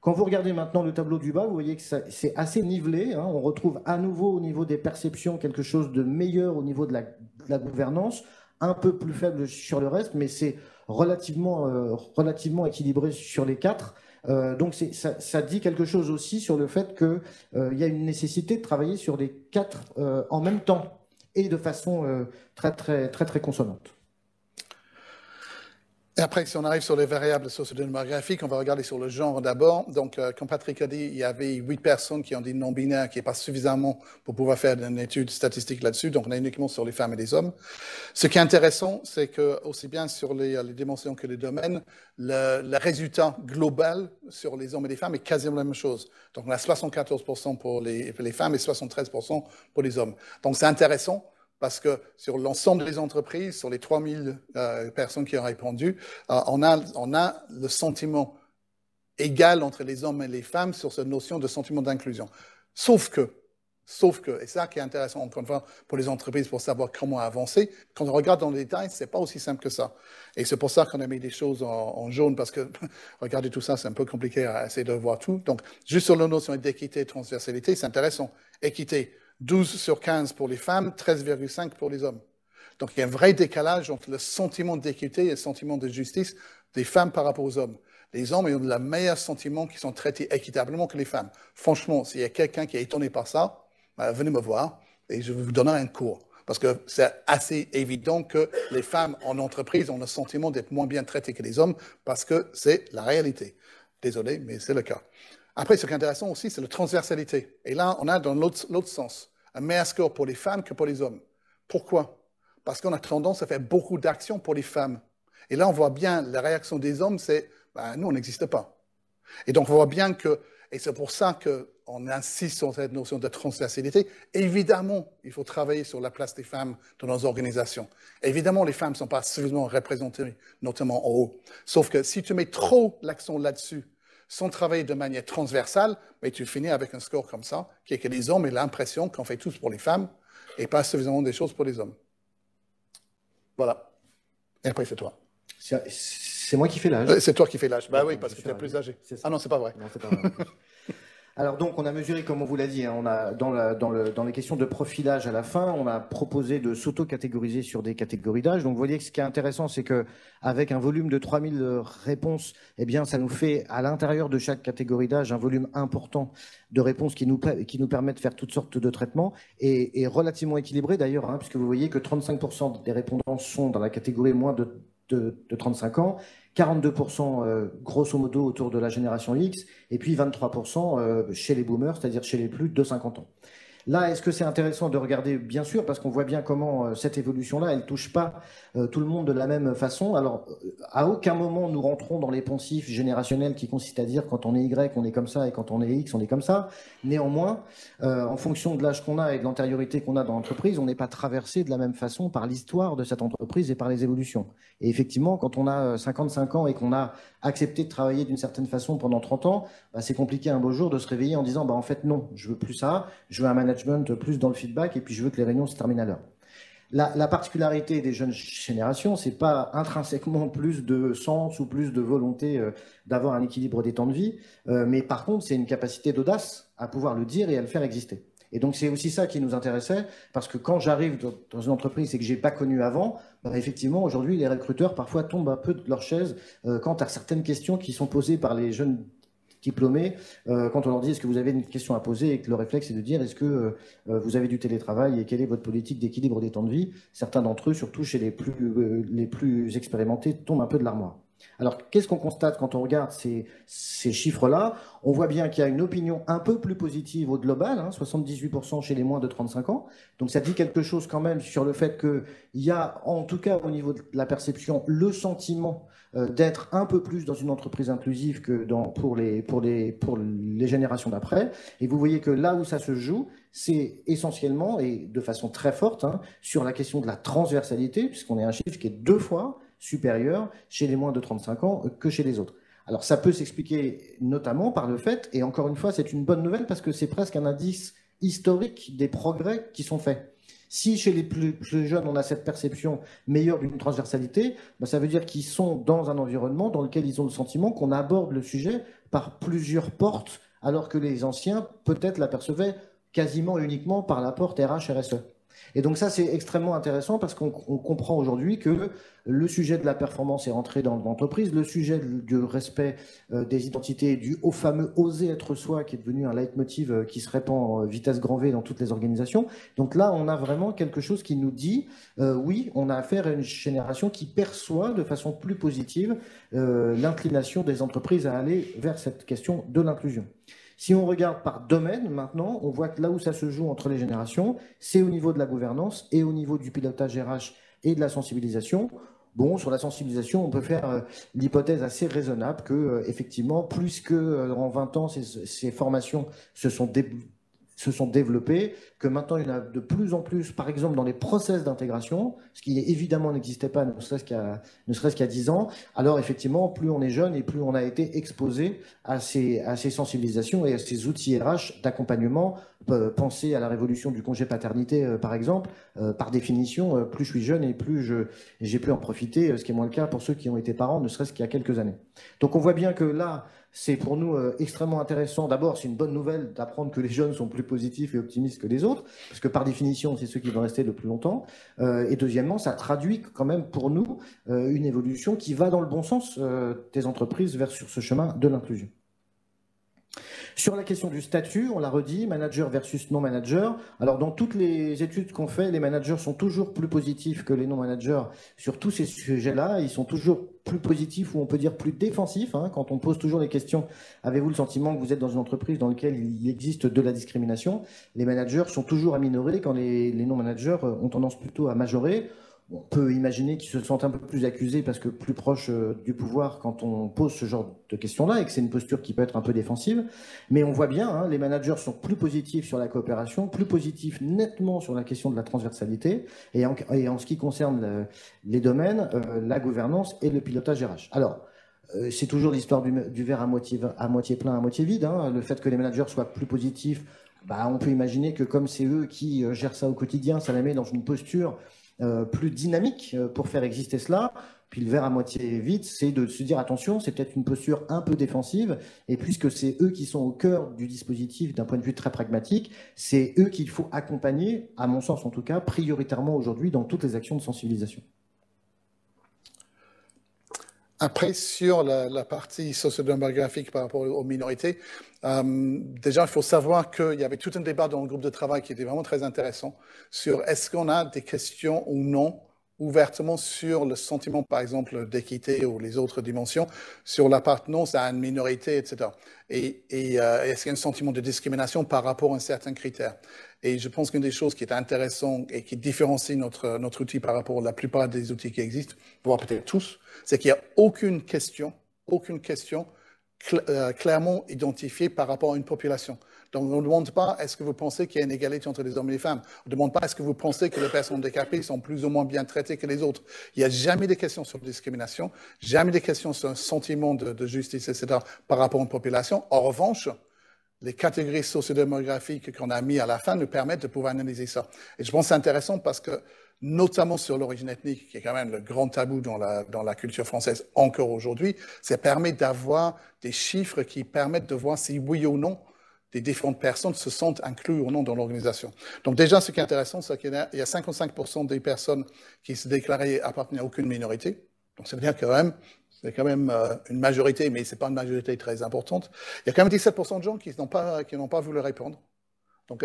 Quand vous regardez maintenant le tableau du bas, vous voyez que c'est assez nivelé. On retrouve à nouveau au niveau des perceptions quelque chose de meilleur au niveau de la gouvernance, un peu plus faible sur le reste, mais c'est relativement équilibré sur les 4. Donc ça dit quelque chose aussi sur le fait qu'il y a une nécessité de travailler sur les 4 en même temps et de façon très consonante. Et après, si on arrive sur les variables sociodémographiques, on va regarder sur le genre d'abord. Donc, comme Patrick a dit, il y avait 8 personnes qui ont dit non-binaire, qui n'est pas suffisamment pour pouvoir faire une étude statistique là-dessus. Donc, on est uniquement sur les femmes et les hommes. Ce qui est intéressant, c'est que, aussi bien sur les dimensions que les domaines, le résultat global sur les hommes et les femmes est quasiment la même chose. Donc, on a 74% pour les femmes et 73% pour les hommes. Donc, c'est intéressant. Parce que sur l'ensemble des entreprises, sur les 3000 personnes qui ont répondu, on a le sentiment égal entre les hommes et les femmes sur cette notion de sentiment d'inclusion. Sauf que, et c'est ça qui est intéressant encore une fois pour les entreprises pour savoir comment avancer, quand on regarde dans le détail, c'est pas aussi simple que ça. Et c'est pour ça qu'on a mis des choses en jaune, parce que regardez tout ça, c'est un peu compliqué à essayer de voir tout. Donc, juste sur la notion d'équité et de transversalité, c'est intéressant. Équité. 12 sur 15 pour les femmes, 13,5 pour les hommes. Donc, il y a un vrai décalage entre le sentiment d'équité et le sentiment de justice des femmes par rapport aux hommes. Les hommes ont le meilleur sentiment qu'ils sont traités équitablement que les femmes. Franchement, s'il y a quelqu'un qui est étonné par ça, venez me voir et je vais vous donner un cours. Parce que c'est assez évident que les femmes en entreprise ont le sentiment d'être moins bien traitées que les hommes parce que c'est la réalité. Désolé, mais c'est le cas. Après, ce qui est intéressant aussi, c'est la transversalité. Et là, on a dans l'autre sens un meilleur score pour les femmes que pour les hommes. Pourquoi? Parce qu'on a tendance à faire beaucoup d'actions pour les femmes. Et là, on voit bien la réaction des hommes, c'est nous, on n'existe pas. Et donc, on voit bien que, et c'est pour ça qu'on insiste sur cette notion de transversalité, évidemment, il faut travailler sur la place des femmes dans nos organisations. Évidemment, les femmes ne sont pas suffisamment représentées, notamment en haut. Sauf que si tu mets trop l'accent là-dessus, sans travailler de manière transversale, mais tu finis avec un score comme ça, qui est que les hommes aient l'impression qu'on fait tous pour les femmes et pas suffisamment des choses pour les hommes. Voilà. Et après, c'est toi. C'est moi qui fais l'âge. C'est toi qui fais l'âge. Bah oui, parce que tu es plus âgé. Ah non, c'est pas vrai. Non, c'est pas vrai. Alors donc, on a mesuré, comme on vous l'a dit, on a, dans les questions de profilage à la fin, on a proposé de s'auto-catégoriser sur des catégories d'âge. Donc vous voyez que ce qui est intéressant, c'est qu'avec un volume de 3000 réponses, eh bien, ça nous fait à l'intérieur de chaque catégorie d'âge un volume important de réponses qui nous permet de faire toutes sortes de traitements et relativement équilibré d'ailleurs, puisque vous voyez que 35% des répondants sont dans la catégorie moins de 35 ans, 42% grosso modo autour de la génération X, et puis 23% chez les boomers, c'est-à-dire chez les plus de 50 ans. Là, est-ce que c'est intéressant de regarder? Bien sûr, parce qu'on voit bien comment cette évolution-là, elle ne touche pas tout le monde de la même façon. Alors, à aucun moment, nous rentrons dans les poncifs générationnels qui consistent à dire quand on est Y, on est comme ça, et quand on est X, on est comme ça. Néanmoins, en fonction de l'âge qu'on a et de l'antériorité qu'on a dans l'entreprise, on n'est pas traversé de la même façon par l'histoire de cette entreprise et par les évolutions. Et effectivement, quand on a 55 ans et qu'on a accepté de travailler d'une certaine façon pendant 30 ans, c'est compliqué un beau jour de se réveiller en disant en fait non, je veux plus ça, je veux un management plus dans le feedback et puis je veux que les réunions se terminent à l'heure. La particularité des jeunes générations, c'est pas intrinsèquement plus de sens ou plus de volonté d'avoir un équilibre des temps de vie, mais par contre, c'est une capacité d'audace à pouvoir le dire et à le faire exister. Et donc, c'est aussi ça qui nous intéressait, parce que quand j'arrive dans une entreprise et que j'ai pas connu avant, effectivement, aujourd'hui, les recruteurs parfois tombent un peu de leur chaise quant à certaines questions qui sont posées par les jeunes diplômés, quand on leur dit est-ce que vous avez une question à poser et que le réflexe est de dire est-ce que vous avez du télétravail et quelle est votre politique d'équilibre des temps de vie, certains d'entre eux, surtout chez les plus expérimentés, tombent un peu de l'armoire. Alors, qu'est-ce qu'on constate quand on regarde ces chiffres-là? On voit bien qu'il y a une opinion un peu plus positive au global, 78% chez les moins de 35 ans. Donc, ça dit quelque chose quand même sur le fait qu'il y a, en tout cas au niveau de la perception, le sentiment d'être un peu plus dans une entreprise inclusive que pour les générations d'après. Et vous voyez que là où ça se joue, c'est essentiellement, et de façon très forte, sur la question de la transversalité, puisqu'on est un chiffre qui est 2 fois supérieur chez les moins de 35 ans que chez les autres. Alors ça peut s'expliquer notamment par le fait, et encore une fois c'est une bonne nouvelle parce que c'est presque un indice historique des progrès qui sont faits. Si chez les plus jeunes on a cette perception meilleure d'une transversalité, ça veut dire qu'ils sont dans un environnement dans lequel ils ont le sentiment qu'on aborde le sujet par plusieurs portes, alors que les anciens peut-être l'apercevaient quasiment uniquement par la porte RH-RSE. Et donc ça, c'est extrêmement intéressant parce qu'on comprend aujourd'hui que le sujet de la performance est rentré dans l'entreprise, le sujet du respect des identités, au fameux « oser être soi » qui est devenu un leitmotiv qui se répand vitesse grand V dans toutes les organisations. Donc là, on a vraiment quelque chose qui nous dit oui, on a affaire à une génération qui perçoit de façon plus positive l'inclination des entreprises à aller vers cette question de l'inclusion. Si on regarde par domaine, maintenant, on voit que là où ça se joue entre les générations, c'est au niveau de la gouvernance et au niveau du pilotage RH et de la sensibilisation. Bon, sur la sensibilisation, on peut faire l'hypothèse assez raisonnable que, effectivement, plus qu'en 20 ans, ces formations se sont développées, que maintenant il y en a de plus en plus, par exemple dans les process d'intégration, ce qui évidemment n'existait pas ne serait-ce qu'il y a 10 ans. Alors effectivement, plus on est jeune et plus on a été exposé à ces sensibilisations et à ces outils RH d'accompagnement. Pensez à la révolution du congé paternité, par exemple. Par définition, plus je suis jeune et plus j'ai pu en profiter, ce qui est moins le cas pour ceux qui ont été parents, ne serait-ce qu'il y a quelques années. Donc on voit bien que là, c'est pour nous extrêmement intéressant. D'abord, c'est une bonne nouvelle d'apprendre que les jeunes sont plus positifs et optimistes que les autres, parce que par définition, c'est ceux qui vont rester le plus longtemps. Et deuxièmement, ça traduit quand même pour nous une évolution qui va dans le bon sens des entreprises vers sur ce chemin de l'inclusion. Sur la question du statut, on l'a redit, manager versus non-manager. Alors, dans toutes les études qu'on fait, les managers sont toujours plus positifs que les non-managers sur tous ces sujets-là. Ils sont toujours plus positifs, ou on peut dire plus défensifs. Quand on pose toujours les questions, avez-vous le sentiment que vous êtes dans une entreprise dans laquelle il existe de la discrimination? Les managers sont toujours à minorer quand les non-managers ont tendance plutôt à majorer. On peut imaginer qu'ils se sentent un peu plus accusés parce que plus proches du pouvoir quand on pose ce genre de questions-là et que c'est une posture qui peut être un peu défensive. Mais on voit bien, les managers sont plus positifs sur la coopération, plus positifs nettement sur la question de la transversalité et en ce qui concerne les domaines, la gouvernance et le pilotage RH. Alors, c'est toujours l'histoire du verre à moitié plein, à moitié vide. Le fait que les managers soient plus positifs, on peut imaginer que comme c'est eux qui gèrent ça au quotidien, ça les met dans une posture plus dynamique pour faire exister cela. Puis le verre à moitié vide, c'est de se dire attention, c'est peut-être une posture un peu défensive, et puisque c'est eux qui sont au cœur du dispositif d'un point de vue très pragmatique, c'est eux qu'il faut accompagner, à mon sens en tout cas, prioritairement aujourd'hui dans toutes les actions de sensibilisation. Après, sur la partie sociodémographique par rapport aux minorités, déjà, il faut savoir qu'il y avait tout un débat dans le groupe de travail qui était vraiment très intéressant sur est-ce qu'on a des questions ou non ouvertement sur le sentiment, par exemple, d'équité ou les autres dimensions, sur l'appartenance à une minorité, etc. Et est-ce qu'il y a un sentiment de discrimination par rapport à un certain critère? Et je pense qu'une des choses qui est intéressante et qui différencie notre outil par rapport à la plupart des outils qui existent, voire peut-être tous, c'est qu'il n'y a aucune question clairement identifiée par rapport à une population. Donc, on ne demande pas est-ce que vous pensez qu'il y a une égalité entre les hommes et les femmes. On ne demande pas est-ce que vous pensez que les personnes handicapées sont plus ou moins bien traitées que les autres. Il n'y a jamais des questions sur la discrimination, jamais des questions sur un sentiment de justice, etc. par rapport à une population. En revanche, les catégories sociodémographiques qu'on a mis à la fin nous permettent de pouvoir analyser ça. Et je pense que c'est intéressant parce que, notamment sur l'origine ethnique, qui est quand même le grand tabou dans la culture française encore aujourd'hui, ça permet d'avoir des chiffres qui permettent de voir si oui ou non des différentes personnes se sentent incluses ou non dans l'organisation. Donc déjà, ce qui est intéressant, c'est qu'il y a 55% des personnes qui se déclaraient appartenir à aucune minorité. Donc ça veut dire c'est quand même une majorité, mais ce n'est pas une majorité très importante. Il y a quand même 17% de gens qui n'ont pas voulu répondre. Donc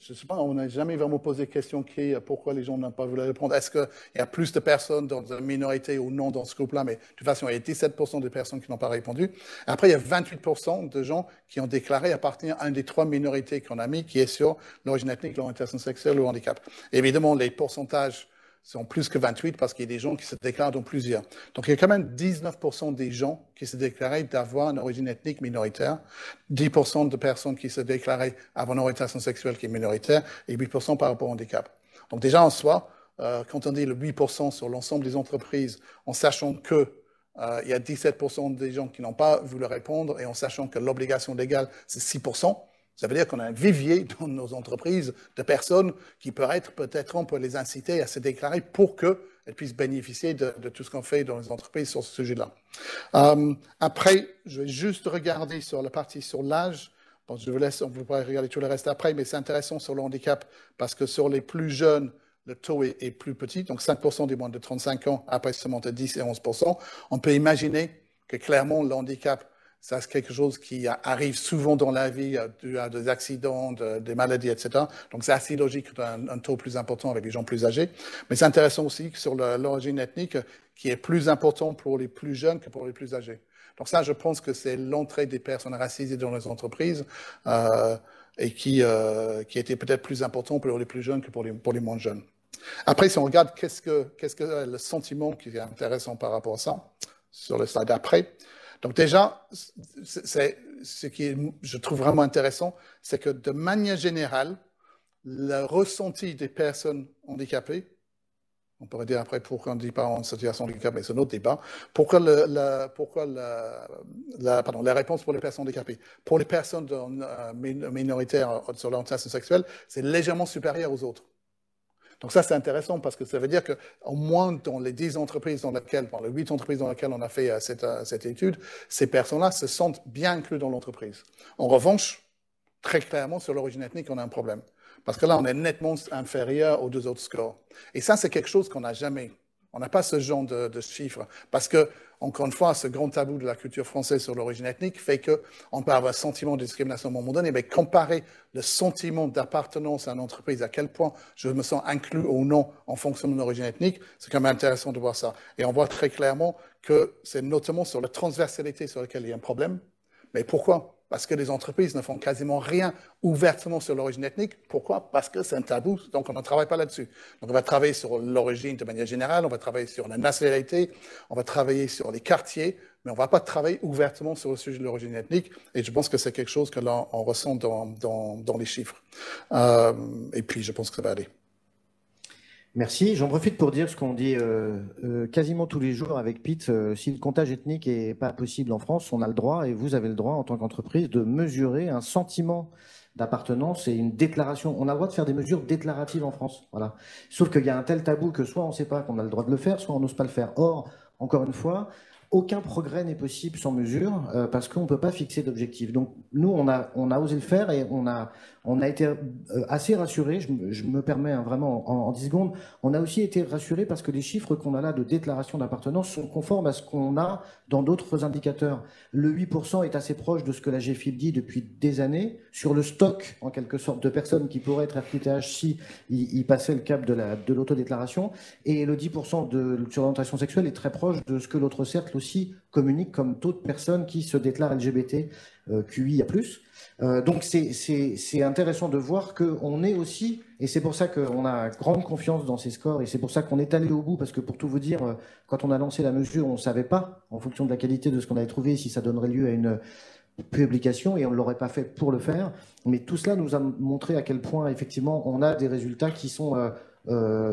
je ne sais pas, on n'a jamais vraiment posé la question qui est pourquoi les gens n'ont pas voulu répondre. Est-ce qu'il y a plus de personnes dans une minorité ou non dans ce groupe-là? Mais de toute façon, il y a 17% de personnes qui n'ont pas répondu. Après, il y a 28% de gens qui ont déclaré appartenir à une des 3 minorités qu'on a mis, qui est sur l'origine ethnique, l'orientation sexuelle ou le handicap. Et évidemment, les pourcentages sont plus que 28 parce qu'il y a des gens qui se déclarent dans plusieurs. Donc, il y a quand même 19% des gens qui se déclaraient d'avoir une origine ethnique minoritaire, 10% de personnes qui se déclaraient avoir une orientation sexuelle qui est minoritaire et 8% par rapport au handicap. Donc, déjà en soi, quand on dit le 8% sur l'ensemble des entreprises, en sachant que il y a 17% des gens qui n'ont pas voulu répondre et en sachant que l'obligation légale, c'est 6%, ça veut dire qu'on a un vivier dans nos entreprises de personnes qui peut-être on peut les inciter à se déclarer pour qu'elles puissent bénéficier de tout ce qu'on fait dans les entreprises sur ce sujet-là. Après, je vais juste regarder sur la partie sur l'âge. Bon, je vous laisse, on ne peut pas regarder tout le reste après, mais c'est intéressant sur le handicap parce que sur les plus jeunes, le taux est plus petit, donc 5% des moins de 35 ans, après ça monte à 10 et 11%. On peut imaginer que clairement le handicap, ça, c'est quelque chose qui arrive souvent dans la vie, des accidents, des maladies, etc. Donc, c'est assez logique d'un taux plus important avec les gens plus âgés. Mais c'est intéressant aussi que sur l'origine ethnique, qui est plus important pour les plus jeunes que pour les plus âgés. Donc, ça, je pense que c'est l'entrée des personnes racisées dans les entreprises et qui était peut-être plus important pour les plus jeunes que pour les moins jeunes. Après, si on regarde qu'est-ce que le sentiment qui est intéressant par rapport à ça, sur le slide d'après. Donc déjà, ce qui je trouve vraiment intéressant, c'est que de manière générale, le ressenti des personnes handicapées, on pourrait dire après pourquoi on ne dit pas en situation de handicap, mais c'est un autre débat, pourquoi la réponse pour les personnes handicapées, pour les personnes minoritaires sur l'orientation sexuelle, c'est légèrement supérieur aux autres. Donc ça, c'est intéressant parce que ça veut dire qu'au moins dans les 10 entreprises dans lesquelles, dans les 8 entreprises dans lesquelles on a fait cette étude, ces personnes-là se sentent bien inclus dans l'entreprise. En revanche, très clairement, sur l'origine ethnique, on a un problème. Parce que là, on est nettement inférieur aux 2 autres scores. Et ça, c'est quelque chose qu'on n'a jamais On n'a pas ce genre de chiffres. Parce que, encore une fois, ce grand tabou de la culture française sur l'origine ethnique fait qu'on peut avoir un sentiment de discrimination à un moment donné, mais comparer le sentiment d'appartenance à une entreprise, à quel point je me sens inclus ou non en fonction de mon origine ethnique, c'est quand même intéressant de voir ça. Et on voit très clairement que c'est notamment sur la transversalité sur laquelle il y a un problème. Mais pourquoi? Parce que les entreprises ne font quasiment rien ouvertement sur l'origine ethnique. Pourquoi? Parce que c'est un tabou, donc on ne travaille pas là-dessus. Donc on va travailler sur l'origine de manière générale, on va travailler sur la nationalité, on va travailler sur les quartiers, mais on ne va pas travailler ouvertement sur le sujet de l'origine ethnique. Et je pense que c'est quelque chose que là, on ressent dans les chiffres. Et puis, je pense que ça va aller. Merci. J'en profite pour dire ce qu'on dit quasiment tous les jours avec Pete. Si le comptage ethnique n'est pas possible en France, on a le droit, et vous avez le droit en tant qu'entreprise, de mesurer un sentiment d'appartenance et une déclaration. On a le droit de faire des mesures déclaratives en France. Voilà. Sauf qu'il y a un tel tabou que soit on ne sait pas qu'on a le droit de le faire, soit on n'ose pas le faire. Or, encore une fois, aucun progrès n'est possible sans mesure parce qu'on ne peut pas fixer d'objectifs. Donc nous, on a osé le faire et on a été assez rassurés. Je me permets vraiment en 10 secondes. On a aussi été rassurés parce que les chiffres qu'on a là de déclaration d'appartenance sont conformes à ce qu'on a dans d'autres indicateurs. Le 8% est assez proche de ce que la GFIP dit depuis des années sur le stock, en quelque sorte, de personnes qui pourraient être RQTH si ils passaient le cap de l'autodéclaration. Et le 10% sur l'orientation sexuelle est très proche de ce que l'autre cercle aussi communique comme taux de personnes qui se déclarent LGBT, QI+. Donc c'est intéressant de voir qu'on est aussi, et c'est pour ça qu'on a grande confiance dans ces scores, et c'est pour ça qu'on est allé au bout, parce que pour tout vous dire, quand on a lancé la mesure, on ne savait pas, en fonction de la qualité de ce qu'on avait trouvé, si ça donnerait lieu à une publication, et on ne l'aurait pas fait pour le faire. Mais tout cela nous a montré à quel point, effectivement, on a des résultats qui sont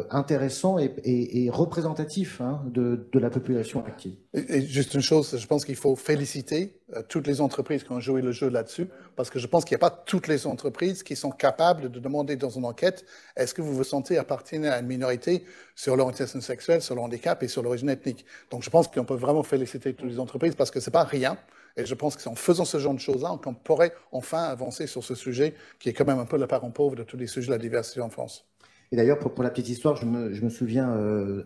intéressants et représentatifs de la population active. Et juste une chose, je pense qu'il faut féliciter toutes les entreprises qui ont joué le jeu là-dessus, parce que je pense qu'il n'y a pas toutes les entreprises qui sont capables de demander dans une enquête est-ce que vous vous sentez appartenir à une minorité sur l'orientation sexuelle, sur le handicap et sur l'origine ethnique. Donc je pense qu'on peut vraiment féliciter toutes les entreprises parce que ce n'est pas rien. Et je pense que c'est en faisant ce genre de choses-là qu'on pourrait enfin avancer sur ce sujet qui est quand même un peu le parent pauvre de tous les sujets de la diversité en France. Et d'ailleurs, pour la petite histoire, je me souviens,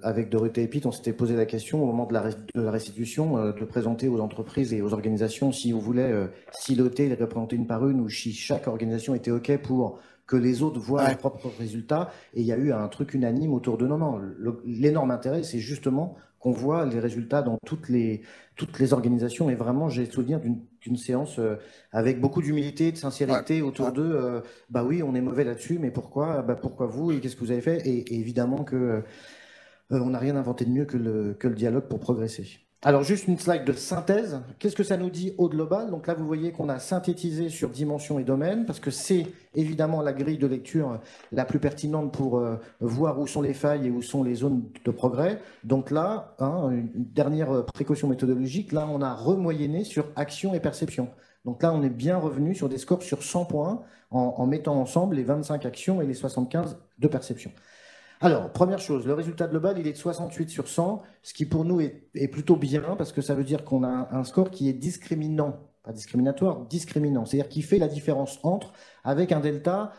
avec Dorothée et Pete, on s'était posé la question au moment de la restitution, de présenter aux entreprises et aux organisations si on voulait siloter les représenter une par une ou si chaque organisation était OK pour que les autres voient leurs propres résultats. Et il y a eu un truc unanime autour de non. L'énorme intérêt, c'est justement qu'on voit les résultats dans toutes les organisations. Et vraiment, j'ai souvenir d'une séance avec beaucoup d'humilité, de sincérité autour d'eux. Bah oui, on est mauvais là-dessus, mais pourquoi? Pourquoi vous? Et qu'est-ce que vous avez fait? Et évidemment que on n'a rien inventé de mieux que le dialogue pour progresser. Alors, juste une slide de synthèse. Qu'est-ce que ça nous dit au global? Donc là, vous voyez qu'on a synthétisé sur dimension et domaine, parce que c'est évidemment la grille de lecture la plus pertinente pour voir où sont les failles et où sont les zones de progrès. Donc là, une dernière précaution méthodologique, là, on a remoyenné sur action et perception. Donc là, on est bien revenu sur des scores sur 100 points en mettant ensemble les 25 actions et les 75 de perception. Alors, première chose, le résultat global, il est de 68 sur 100, ce qui pour nous est plutôt bien, parce que ça veut dire qu'on a un score qui est discriminant, pas discriminatoire, discriminant, c'est-à-dire qui fait la différence entre, avec un delta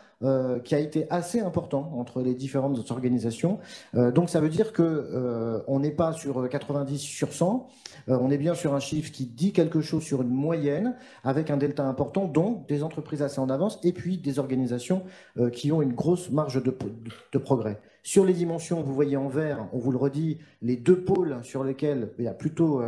qui a été assez important entre les différentes organisations. Donc ça veut dire qu'on n'est pas sur 90 sur 100, on est bien sur un chiffre qui dit quelque chose sur une moyenne, avec un delta important, donc des entreprises assez en avance, et puis des organisations qui ont une grosse marge de progrès. Sur les dimensions, vous voyez en vert, on vous le redit, les deux pôles sur lesquels il y a plutôt,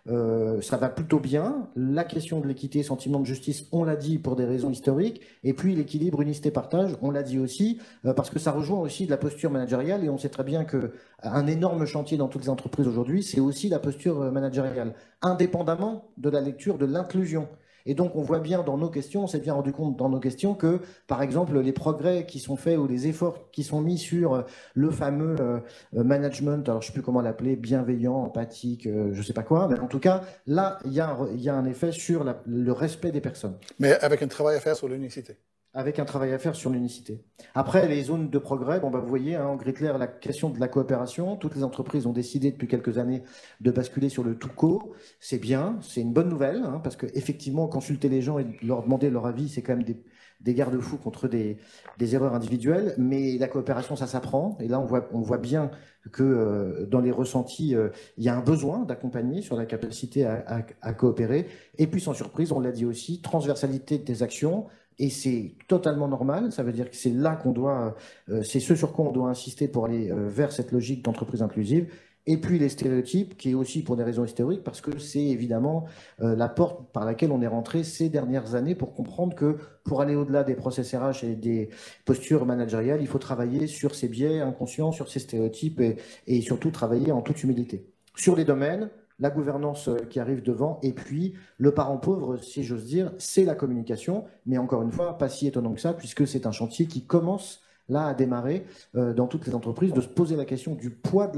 ça va plutôt bien. La question de l'équité, sentiment de justice, on l'a dit pour des raisons historiques. Et puis l'équilibre, unicité-partage, on l'a dit aussi, parce que ça rejoint aussi de la posture managériale. Et on sait très bien qu'un énorme chantier dans toutes les entreprises aujourd'hui, c'est aussi la posture managériale, indépendamment de la lecture de l'inclusion. Et donc, on voit bien dans nos questions, on s'est bien rendu compte dans nos questions que, par exemple, les progrès qui sont faits ou les efforts qui sont mis sur le fameux management, alors je ne sais plus comment l'appeler, bienveillant, empathique, je ne sais pas quoi, mais en tout cas, là, il y a un effet sur le respect des personnes. Mais avec un travail à faire sur l'unicité. avec un travail à faire sur l'unicité. Après, les zones de progrès, bon, bah, vous voyez, hein, en gris clair, la question de la coopération. Toutes les entreprises ont décidé depuis quelques années de basculer sur le TUCO. C'est bien, c'est une bonne nouvelle, hein, parce qu'effectivement, consulter les gens et leur demander leur avis, c'est quand même des garde-fous contre des erreurs individuelles. Mais la coopération, ça s'apprend. Et là, on voit bien que dans les ressentis, il y a un besoin d'accompagner sur la capacité à coopérer. Et puis, sans surprise, on l'a dit aussi, transversalité des actions. Et c'est totalement normal, ça veut dire que c'est là qu'on doit, c'est ce sur quoi on doit insister pour aller vers cette logique d'entreprise inclusive. Et puis les stéréotypes, qui est aussi pour des raisons historiques, parce que c'est évidemment la porte par laquelle on est rentré ces dernières années pour comprendre que pour aller au-delà des process RH et des postures managériales, il faut travailler sur ces biais inconscients, sur ces stéréotypes et surtout travailler en toute humilité. Sur les domaines, la gouvernance qui arrive devant, et puis le parent pauvre, si j'ose dire, c'est la communication, mais encore une fois, pas si étonnant que ça, puisque c'est un chantier qui commence là à démarrer dans toutes les entreprises, de se poser la question du poids de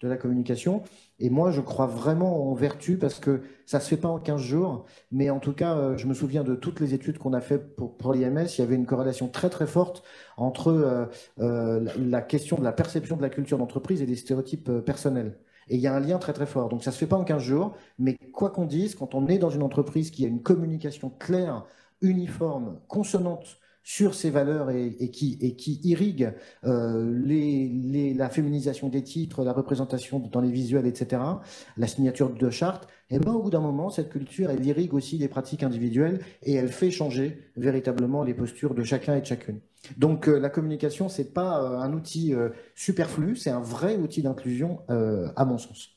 la communication. Et moi, je crois vraiment en vertu, parce que ça ne se fait pas en 15 jours, mais en tout cas, je me souviens de toutes les études qu'on a faites pour l'IMS, il y avait une corrélation très très forte entre la question de la perception de la culture d'entreprise et des stéréotypes personnels. Et il y a un lien très très fort. Donc ça ne se fait pas en 15 jours, mais quoi qu'on dise, quand on est dans une entreprise qui a une communication claire, uniforme, consonante sur ses valeurs et qui irrigue la féminisation des titres, la représentation dans les visuels, etc., la signature de charte, et ben, au bout d'un moment, cette culture, elle irrigue aussi les pratiques individuelles et elle fait changer véritablement les postures de chacun et de chacune. Donc la communication, ce n'est pas un outil superflu, c'est un vrai outil d'inclusion à mon sens.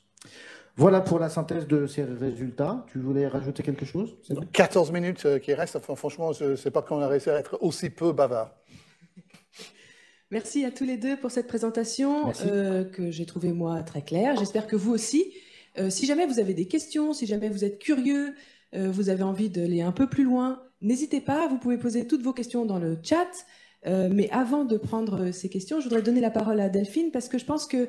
Voilà pour la synthèse de ces résultats. Tu voulais rajouter quelque chose? 14 minutes qui restent. Enfin, franchement, je ne sais pas comment on a réussi à être aussi peu bavard. Merci à tous les deux pour cette présentation que j'ai trouvée, moi, très claire. J'espère que vous aussi. Si jamais vous avez des questions, si jamais vous êtes curieux, vous avez envie d'aller un peu plus loin, n'hésitez pas. Vous pouvez poser toutes vos questions dans le chat. Mais avant de prendre ces questions, je voudrais donner la parole à Delphine parce que je pense que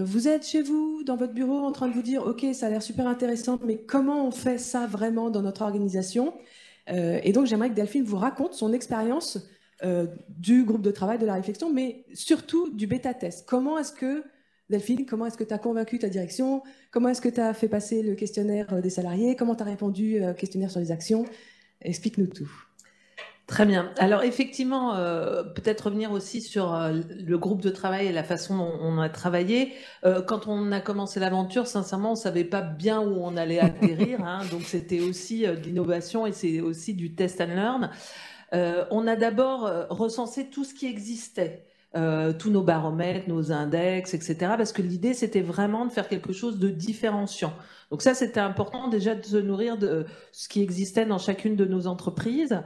vous êtes chez vous, dans votre bureau, en train de vous dire « Ok, ça a l'air super intéressant, mais comment on fait ça vraiment dans notre organisation ?» Et donc, j'aimerais que Delphine vous raconte son expérience du groupe de travail, de la réflexion, mais surtout du bêta-test. Delphine, comment est-ce que tu as convaincu ta direction? Comment est-ce que tu as fait passer le questionnaire des salariés? Comment tu as répondu au questionnaire sur les actions? Explique-nous tout. Très bien. Alors effectivement, peut-être revenir aussi sur le groupe de travail et la façon dont on a travaillé. Quand on a commencé l'aventure, sincèrement, on savait pas bien où on allait atterrir. Hein, donc c'était aussi de l'innovation et c'est aussi du test and learn. On a d'abord recensé tout ce qui existait. Tous nos baromètres, nos index, etc. Parce que l'idée, c'était vraiment de faire quelque chose de différenciant. Donc ça, c'était important déjà de se nourrir de ce qui existait dans chacune de nos entreprises.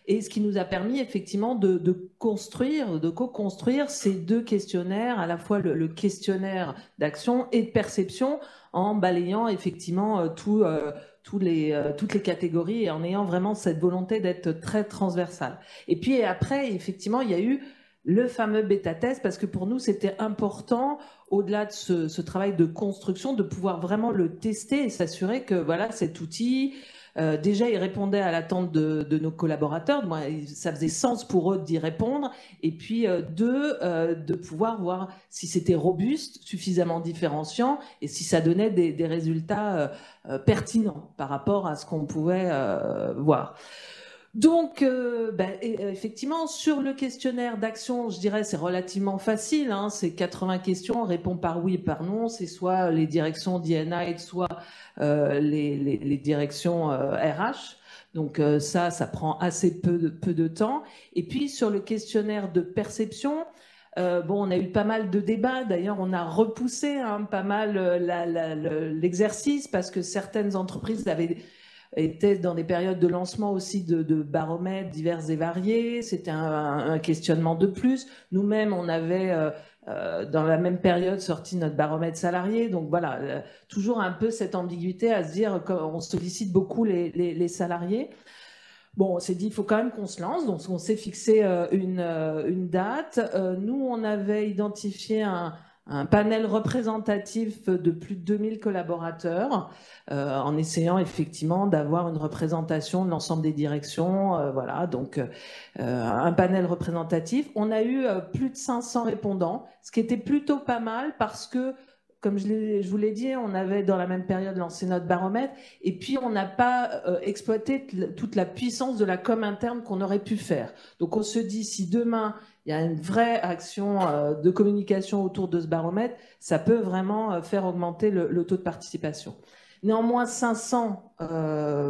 Et ce qui nous a permis effectivement de co-construire ces deux questionnaires, à la fois le questionnaire d'action et de perception, en balayant effectivement toutes les catégories et en ayant vraiment cette volonté d'être très transversale. Et puis après, effectivement, il y a eu le fameux bêta-test, parce que pour nous, c'était important, au-delà de ce travail de construction, de pouvoir vraiment le tester et s'assurer que voilà, cet outil... déjà, ils répondaient à l'attente de nos collaborateurs. Moi, ça faisait sens pour eux d'y répondre. Et puis, de pouvoir voir si c'était robuste, suffisamment différenciant et si ça donnait des résultats pertinents par rapport à ce qu'on pouvait voir. Donc, effectivement, sur le questionnaire d'action, je dirais c'est relativement facile. Hein, c'est 80 questions, on répond par oui et par non. C'est soit les directions d'INI, soit les directions RH. Donc ça prend assez peu de temps. Et puis, sur le questionnaire de perception, on a eu pas mal de débats. D'ailleurs, on a repoussé pas mal l'exercice parce que certaines entreprises étaient dans des périodes de lancement aussi de baromètres divers et variés. C'était un questionnement de plus. Nous-mêmes, on avait dans la même période sorti notre baromètre salarié. Donc voilà, toujours un peu cette ambiguïté à se dire qu'on sollicite beaucoup les salariés. Bon, on s'est dit, il faut quand même qu'on se lance. Donc, on s'est fixé une date. Nous, on avait identifié un panel représentatif de plus de 2000 collaborateurs, en essayant effectivement d'avoir une représentation de l'ensemble des directions. Voilà, donc un panel représentatif. On a eu plus de 500 répondants, ce qui était plutôt pas mal parce que, comme je vous l'ai dit, on avait dans la même période lancé notre baromètre et puis on n'a pas exploité toute la puissance de la com interne qu'on aurait pu faire. Donc on se dit, si demain il y a une vraie action de communication autour de ce baromètre, ça peut vraiment faire augmenter le taux de participation. Néanmoins, 500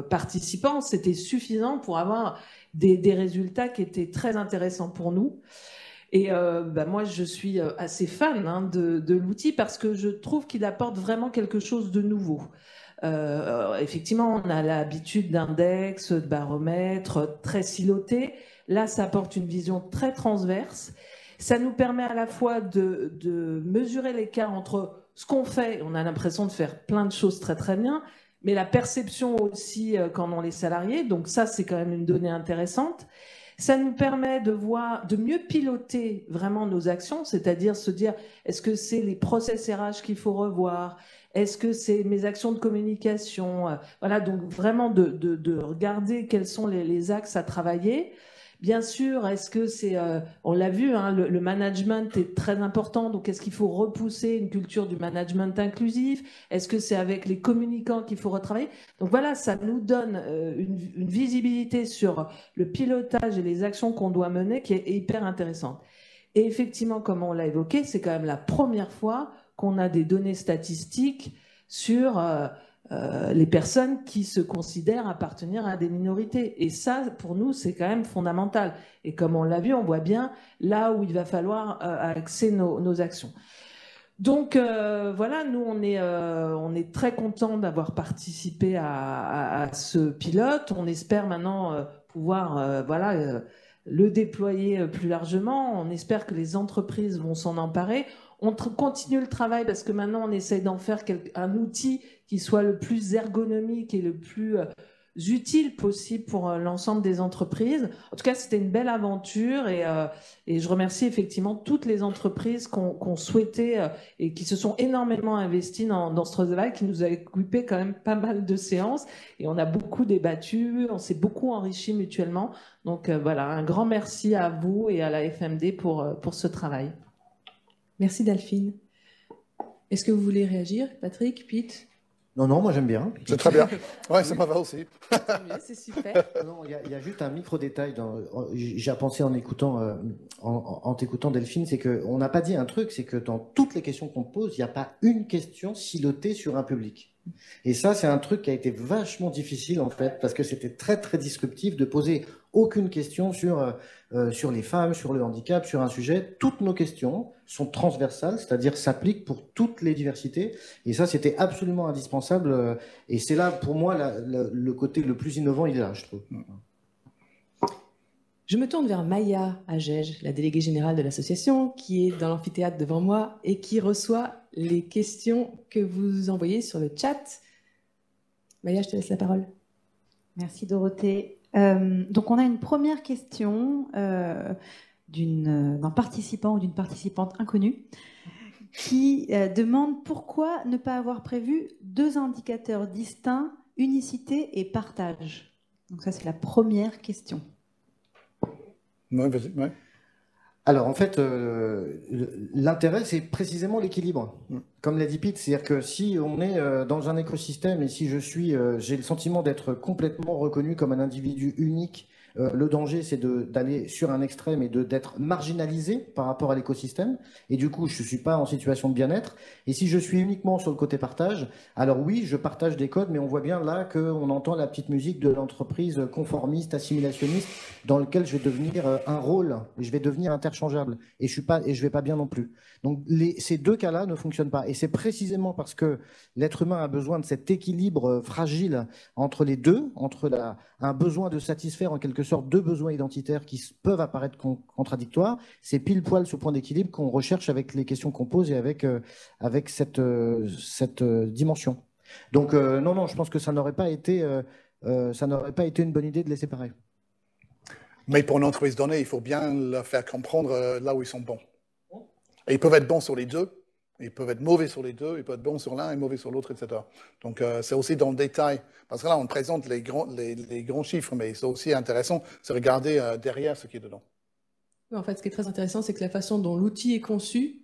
participants, c'était suffisant pour avoir des résultats qui étaient très intéressants pour nous. Et moi, je suis assez fan de l'outil parce que je trouve qu'il apporte vraiment quelque chose de nouveau. Effectivement, on a l'habitude d'index, de baromètres très silotés. Là, ça apporte une vision très transverse. Ça nous permet à la fois de mesurer l'écart entre ce qu'on fait, on a l'impression de faire plein de choses très très bien, mais la perception aussi qu'en ont les salariés. Donc ça, c'est quand même une donnée intéressante. Ça nous permet de mieux piloter vraiment nos actions, c'est-à-dire se dire, est-ce que c'est les process RH qu'il faut revoir? Est-ce que c'est mes actions de communication? Voilà, donc vraiment de regarder quels sont les axes à travailler. Bien sûr, est-ce que c'est, on l'a vu, le management est très important, donc est-ce qu'il faut repousser une culture du management inclusif? Est-ce que c'est avec les communicants qu'il faut retravailler? Donc voilà, ça nous donne une visibilité sur le pilotage et les actions qu'on doit mener qui est hyper intéressante. Et effectivement, comme on l'a évoqué, c'est quand même la première fois qu'on a des données statistiques sur les personnes qui se considèrent appartenir à des minorités. Et ça, pour nous, c'est quand même fondamental. Et comme on l'a vu, on voit bien là où il va falloir axer nos actions. Donc voilà, nous, on est très contents d'avoir participé à ce pilote. On espère maintenant pouvoir le déployer plus largement. On espère que les entreprises vont s'en emparer. On continue le travail parce que maintenant, on essaye d'en faire un outil qui soit le plus ergonomique et le plus utile possible pour l'ensemble des entreprises. En tout cas, c'était une belle aventure et je remercie effectivement toutes les entreprises qui ont souhaité et qui se sont énormément investies dans ce travail, qui nous a occupé quand même pas mal de séances et on a beaucoup débattu, on s'est beaucoup enrichi mutuellement. Donc voilà, un grand merci à vous et à la FMD pour ce travail. Merci Delphine. Est-ce que vous voulez réagir, Patrick, Pete? Non, moi j'aime bien. C'est très bien. Ouais, ça me va aussi. C'est super. Non, il y a juste un micro-détail. J'ai pensé en t'écoutant, Delphine, c'est qu'on n'a pas dit un truc, c'est que dans toutes les questions qu'on pose, il n'y a pas une question silotée sur un public. Et ça, c'est un truc qui a été vachement difficile, en fait, parce que c'était très, très disruptif de poser aucune question sur les femmes, sur le handicap, sur un sujet. Toutes nos questions sont transversales, c'est-à-dire s'appliquent pour toutes les diversités. Et ça, c'était absolument indispensable. Et c'est là, pour moi, le côté le plus innovant, il est là, je trouve. Je me tourne vers Maya Agege, la déléguée générale de l'association, qui est dans l'amphithéâtre devant moi et qui reçoit les questions que vous envoyez sur le chat. Maya, je te laisse la parole. Merci Dorothée. Donc on a une première question d'un participant ou d'une participante inconnue qui demande pourquoi ne pas avoir prévu 2 indicateurs distincts, unicité et partage. Donc ça c'est la première question. Ouais, vas-y, ouais. Alors en fait, l'intérêt c'est précisément l'équilibre. Comme l'a dit Pete, c'est-à-dire que si on est dans un écosystème et si j'ai le sentiment d'être complètement reconnu comme un individu unique, le danger c'est d'aller sur un extrême et d'être marginalisé par rapport à l'écosystème. Et du coup, je ne suis pas en situation de bien-être. Et si je suis uniquement sur le côté partage, alors oui, je partage des codes, mais on voit bien là qu'on entend la petite musique de l'entreprise conformiste, assimilationniste, dans lequel je vais devenir un rôle, je vais devenir interchangeable. Et je vais pas bien non plus. Donc ces 2 cas-là ne fonctionnent pas. Et c'est précisément parce que l'être humain a besoin de cet équilibre fragile entre les deux, entre un besoin de satisfaire en quelque sorte 2 besoins identitaires qui peuvent apparaître contradictoires. C'est pile poil ce point d'équilibre qu'on recherche avec les questions qu'on pose et avec cette dimension. Donc non, je pense que ça n'aurait pas été une bonne idée de les séparer. Mais pour une entreprise donnée, il faut bien leur faire comprendre là où ils sont bons. Et ils peuvent être bons sur les 2, Ils peuvent être mauvais sur les deux, ils peuvent être bons sur l'un et mauvais sur l'autre, etc. Donc, c'est aussi dans le détail. Parce que là, on présente les grands chiffres, mais c'est aussi intéressant, c'est regarder derrière ce qui est dedans. En fait, ce qui est très intéressant, c'est que la façon dont l'outil est conçu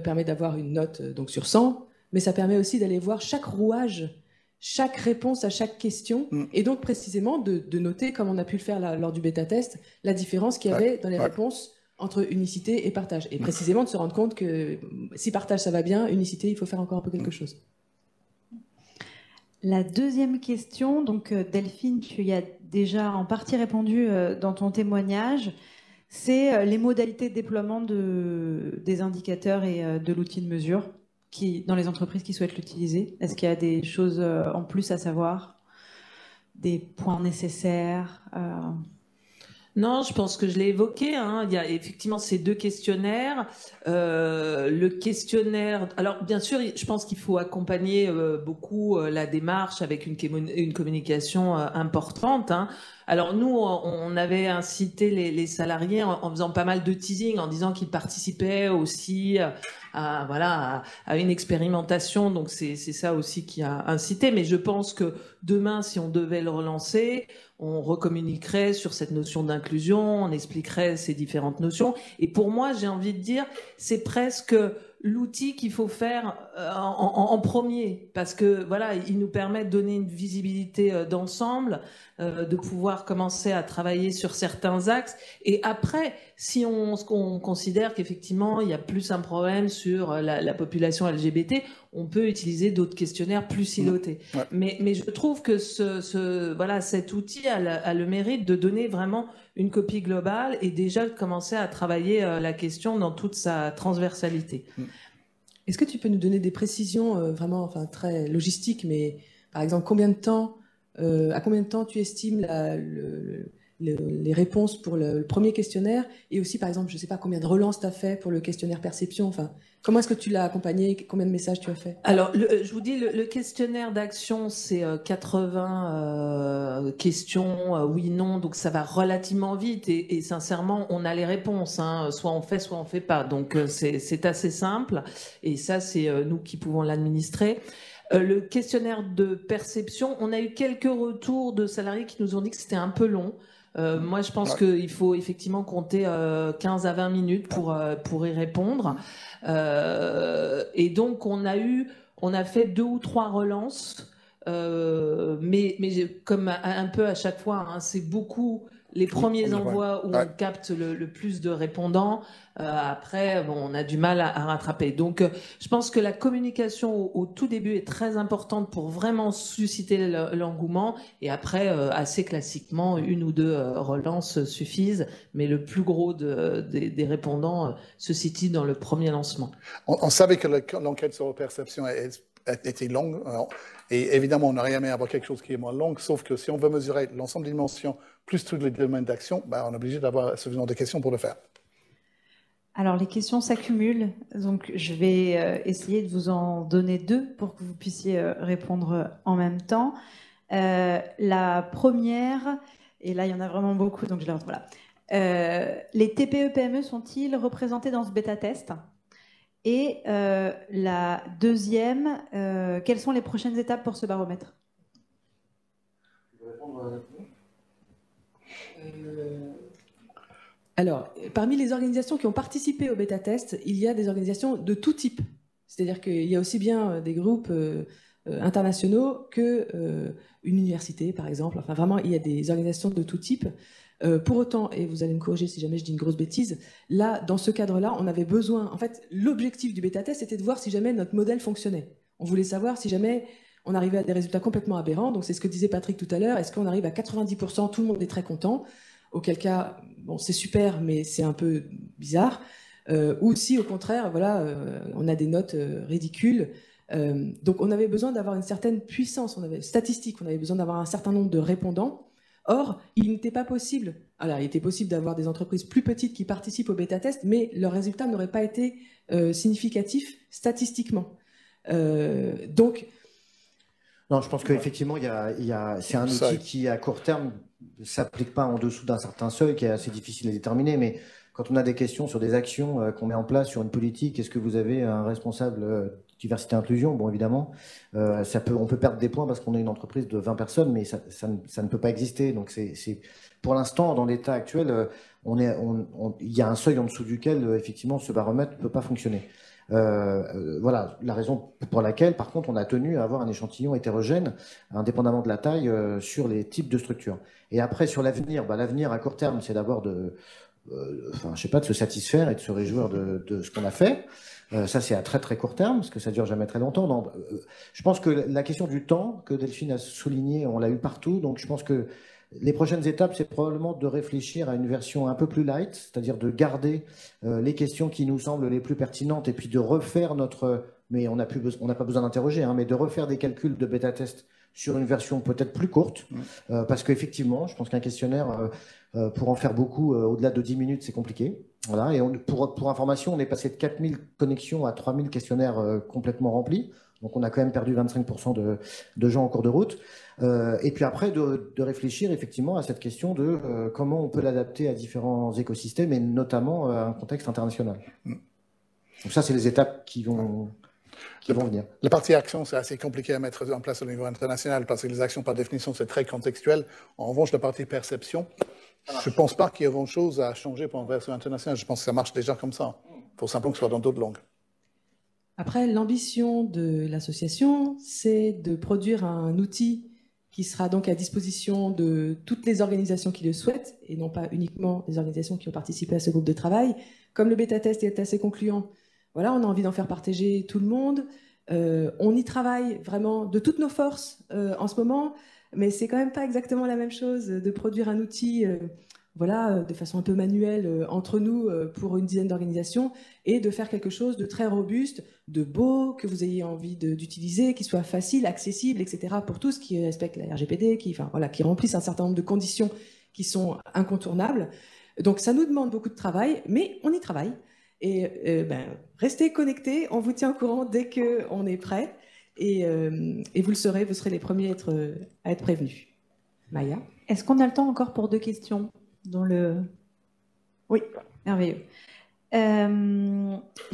permet d'avoir une note donc sur 100, mais ça permet aussi d'aller voir chaque rouage, chaque réponse à chaque question, et donc précisément de noter, comme on a pu le faire lors du bêta-test, la différence qu'il y avait dans les réponses entre unicité et partage. Et précisément de se rendre compte que si partage ça va bien, unicité, il faut faire encore un peu quelque chose. La deuxième question, donc Delphine, tu y as déjà en partie répondu dans ton témoignage, c'est les modalités de déploiement des indicateurs et de l'outil de mesure dans les entreprises qui souhaitent l'utiliser. Est-ce qu'il y a des choses en plus à savoir, des points nécessaires Non, je pense que je l'ai évoqué. Il y a effectivement ces deux questionnaires. Le questionnaire. Alors, bien sûr, je pense qu'il faut accompagner beaucoup la démarche avec une communication importante. Alors nous, on avait incité les salariés en faisant pas mal de teasing, en disant qu'ils participaient aussi à une expérimentation. Donc c'est ça aussi qui a incité. Mais je pense que demain, si on devait le relancer, on recommuniquerait sur cette notion d'inclusion, on expliquerait ces différentes notions. Et pour moi, j'ai envie de dire, c'est presque l'outil qu'il faut faire en premier, parce que voilà, il nous permet de donner une visibilité d'ensemble, de pouvoir commencer à travailler sur certains axes. Et après, si on considère qu'effectivement il y a plus un problème sur la population LGBT, on peut utiliser d'autres questionnaires plus silotés. Ouais. Mais je trouve que cet outil a le mérite de donner vraiment une copie globale et déjà de commencer à travailler la question dans toute sa transversalité. Est-ce que tu peux nous donner des précisions vraiment très logistiques, mais par exemple, à combien de temps tu estimes les réponses pour le premier questionnaire, et aussi par exemple, je ne sais pas combien de relances tu as fait pour le questionnaire perception, comment est-ce que tu l'as accompagné, combien de messages tu as fait? Alors, je vous dis, le questionnaire d'action, c'est 80 questions, oui, non, donc ça va relativement vite, et sincèrement, on a les réponses, soit on fait, soit on fait pas, donc c'est assez simple, et ça, c'est nous qui pouvons l'administrer. Le questionnaire de perception, on a eu quelques retours de salariés qui nous ont dit que c'était un peu long. Moi, je pense qu'il faut effectivement compter 15 à 20 minutes pour y répondre. Et donc, on a fait 2 ou 3 relances, mais comme un peu à chaque fois, c'est beaucoup les premiers envois où on capte le plus de répondants. Après, on a du mal à rattraper. Donc, je pense que la communication au tout début est très importante pour vraiment susciter l'engouement. Et après, assez classiquement, 1 ou 2 relances suffisent. Mais le plus gros des répondants se situe dans le premier lancement. On savait que l'enquête sur la perception était longue. Et évidemment, on n'aurait jamais avoir quelque chose qui est moins long. Sauf que si on veut mesurer l'ensemble des dimensions plus tous les domaines d'action, on est obligé d'avoir suffisamment de questions pour le faire. Alors, les questions s'accumulent, donc je vais essayer de vous en donner 2 pour que vous puissiez répondre en même temps. La première, et là il y en a vraiment beaucoup, donc je les retrouve là. Les TPE-PME sont-ils représentés dans ce bêta-test? Et la deuxième, quelles sont les prochaines étapes pour ce baromètre? Alors, parmi les organisations qui ont participé au bêta-test, il y a des organisations de tout type. C'est-à-dire qu'il y a aussi bien des groupes internationaux qu'une université, par exemple. Enfin, vraiment, il y a des organisations de tout type. Pour autant, et vous allez me corriger si jamais je dis une grosse bêtise, là, dans ce cadre-là, on avait besoin... En fait, l'objectif du bêta-test, c'était de voir si jamais notre modèle fonctionnait. On voulait savoir si jamais on arrivait à des résultats complètement aberrants. Donc, c'est ce que disait Patrick tout à l'heure. Est-ce qu'on arrive à 90%, tout le monde est très content? Auquel cas, c'est super, mais c'est un peu bizarre. Ou si, au contraire, on a des notes ridicules. Donc, on avait besoin d'avoir une certaine puissance statistique. On avait besoin d'avoir un certain nombre de répondants. Or, il n'était pas possible. Alors, il était possible d'avoir des entreprises plus petites qui participent au bêta-test, mais leurs résultats n'auraient pas été significatifs statistiquement. Donc... Non, je pense qu'effectivement, c'est un outil qui, à court terme, ne s'applique pas en dessous d'un certain seuil, qui est assez difficile à déterminer, mais quand on a des questions sur des actions qu'on met en place sur une politique, est-ce que vous avez un responsable diversité inclusion? Bon, évidemment, on peut perdre des points parce qu'on est une entreprise de 20 personnes, mais ça ne peut pas exister. Donc, pour l'instant, dans l'état actuel, il y a un seuil en dessous duquel, effectivement, ce baromètre ne peut pas fonctionner. Voilà la raison pour laquelle, par contre, on a tenu à avoir un échantillon hétérogène, indépendamment de la taille, sur les types de structures. Et après, sur l'avenir, l'avenir à court terme, c'est d'abord de se satisfaire et de se réjouir de ce qu'on a fait. Ça, c'est à très très court terme, parce que ça dure jamais très longtemps. Je pense que la question du temps, que Delphine a souligné, on l'a eu partout. Donc, je pense que les prochaines étapes, c'est probablement de réfléchir à une version un peu plus light, c'est-à-dire de garder les questions qui nous semblent les plus pertinentes et puis de refaire mais on n'a pas besoin d'interroger, mais de refaire des calculs de bêta-test sur une version peut-être plus courte, parce qu'effectivement, je pense qu'un questionnaire, pour en faire beaucoup, au-delà de 10 minutes, c'est compliqué. Voilà. Et pour information, on est passé de 4000 connexions à 3000 questionnaires complètement remplis. Donc, on a quand même perdu 25% de gens en cours de route. Et puis après, de réfléchir effectivement à cette question de comment on peut l'adapter à différents écosystèmes et notamment à un contexte international. Donc ça, c'est les étapes qui vont venir. La partie action, c'est assez compliqué à mettre en place au niveau international parce que les actions, par définition, c'est très contextuel. En revanche, la partie perception, je ne pense pas qu'il y ait grand-chose à changer pour une version internationale. Je pense que ça marche déjà comme ça. Il faut simplement que ce soit dans d'autres langues. Après, l'ambition de l'association, c'est de produire un outil qui sera donc à disposition de toutes les organisations qui le souhaitent, et non pas uniquement les organisations qui ont participé à ce groupe de travail. Comme le bêta-test est assez concluant, voilà, on a envie d'en faire partager tout le monde. On y travaille vraiment de toutes nos forces en ce moment, mais c'est quand même pas exactement la même chose de produire un outil de façon un peu manuelle entre nous pour une dizaine d'organisations et de faire quelque chose de très robuste, de beau, que vous ayez envie d'utiliser, qui soit facile, accessible, etc. pour tous, qui respectent la RGPD, qui remplissent un certain nombre de conditions qui sont incontournables. Donc ça nous demande beaucoup de travail, mais on y travaille. Et restez connectés, on vous tient au courant dès qu'on est prêt. Et vous le serez, vous serez les premiers à être prévenus. Maya? Est-ce qu'on a le temps encore pour 2 questions Oui, merveilleux.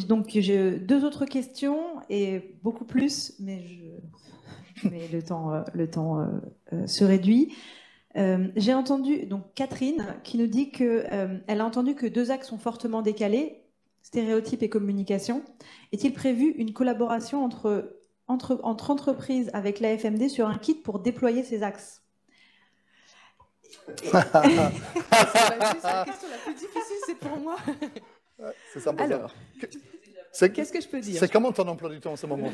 Donc, j'ai 2 autres questions et beaucoup plus, mais le temps se réduit. J'ai entendu donc Catherine qui nous dit qu'elle a entendu que 2 axes sont fortement décalés, stéréotypes et communication. Est-il prévu une collaboration entre entreprises avec l'AFMD sur un kit pour déployer ces axes? C'est la question la plus difficile, c'est pour moi. C'est sympa. Alors, qu'est-ce que je peux dire? C'est comment ton emploi du temps en ce moment?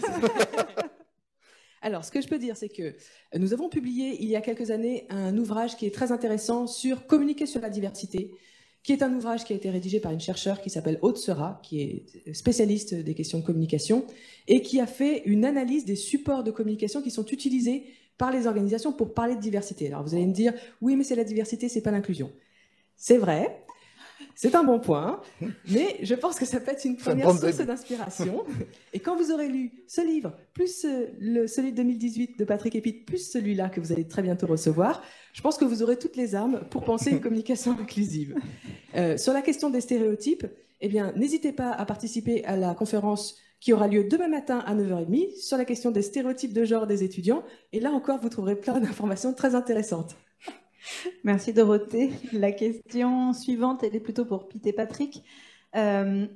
Alors, ce que je peux dire, c'est que nous avons publié il y a quelques années un ouvrage qui est très intéressant sur communiquer sur la diversité, qui est un ouvrage qui a été rédigé par une chercheure qui s'appelle Aude Seurat, qui est spécialiste des questions de communication, et qui a fait une analyse des supports de communication qui sont utilisés par les organisations pour parler de diversité. Alors vous allez me dire, oui, mais c'est la diversité, c'est pas l'inclusion. C'est vrai, c'est un bon point, mais je pense que ça peut être une première source d'inspiration. Et quand vous aurez lu ce livre, plus celui de 2018 de Patrick Épite, plus celui-là que vous allez très bientôt recevoir, je pense que vous aurez toutes les armes pour penser une communication inclusive. Sur la question des stéréotypes, eh bien, n'hésitez pas à participer à la conférence qui aura lieu demain matin à 9h30 sur la question des stéréotypes de genre des étudiants. Et là encore, vous trouverez plein d'informations très intéressantes. Merci Dorothée. La question suivante, elle est plutôt pour Pete et Patrick.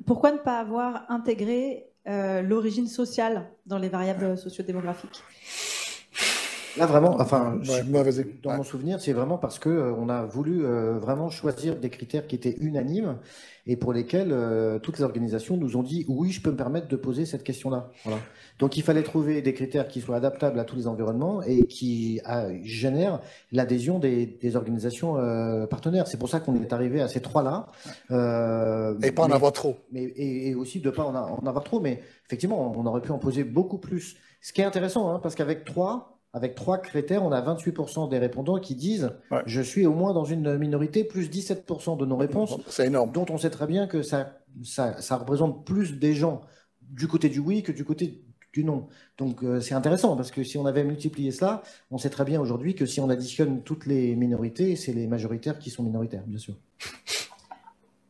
Pourquoi ne pas avoir intégré l'origine sociale dans les variables sociodémographiques? Là, vraiment, dans mon souvenir, c'est vraiment parce qu'on a voulu vraiment choisir des critères qui étaient unanimes et pour lesquels toutes les organisations nous ont dit « oui, je peux me permettre de poser cette question-là ». Voilà. Donc, il fallait trouver des critères qui soient adaptables à tous les environnements et qui génèrent l'adhésion des organisations partenaires. C'est pour ça qu'on est arrivé à ces 3-là. Et pas en avoir trop. Et aussi de ne pas en avoir trop, mais effectivement, on aurait pu en poser beaucoup plus. Ce qui est intéressant, parce qu'avec 3 critères, on a 28% des répondants qui disent « je suis au moins dans une minorité », plus 17% de nos réponses, c'est énorme, dont on sait très bien que ça représente plus des gens du côté du oui que du côté du non. Donc c'est intéressant, parce que si on avait multiplié cela, on sait très bien aujourd'hui que si on additionne toutes les minorités, c'est les majoritaires qui sont minoritaires, bien sûr.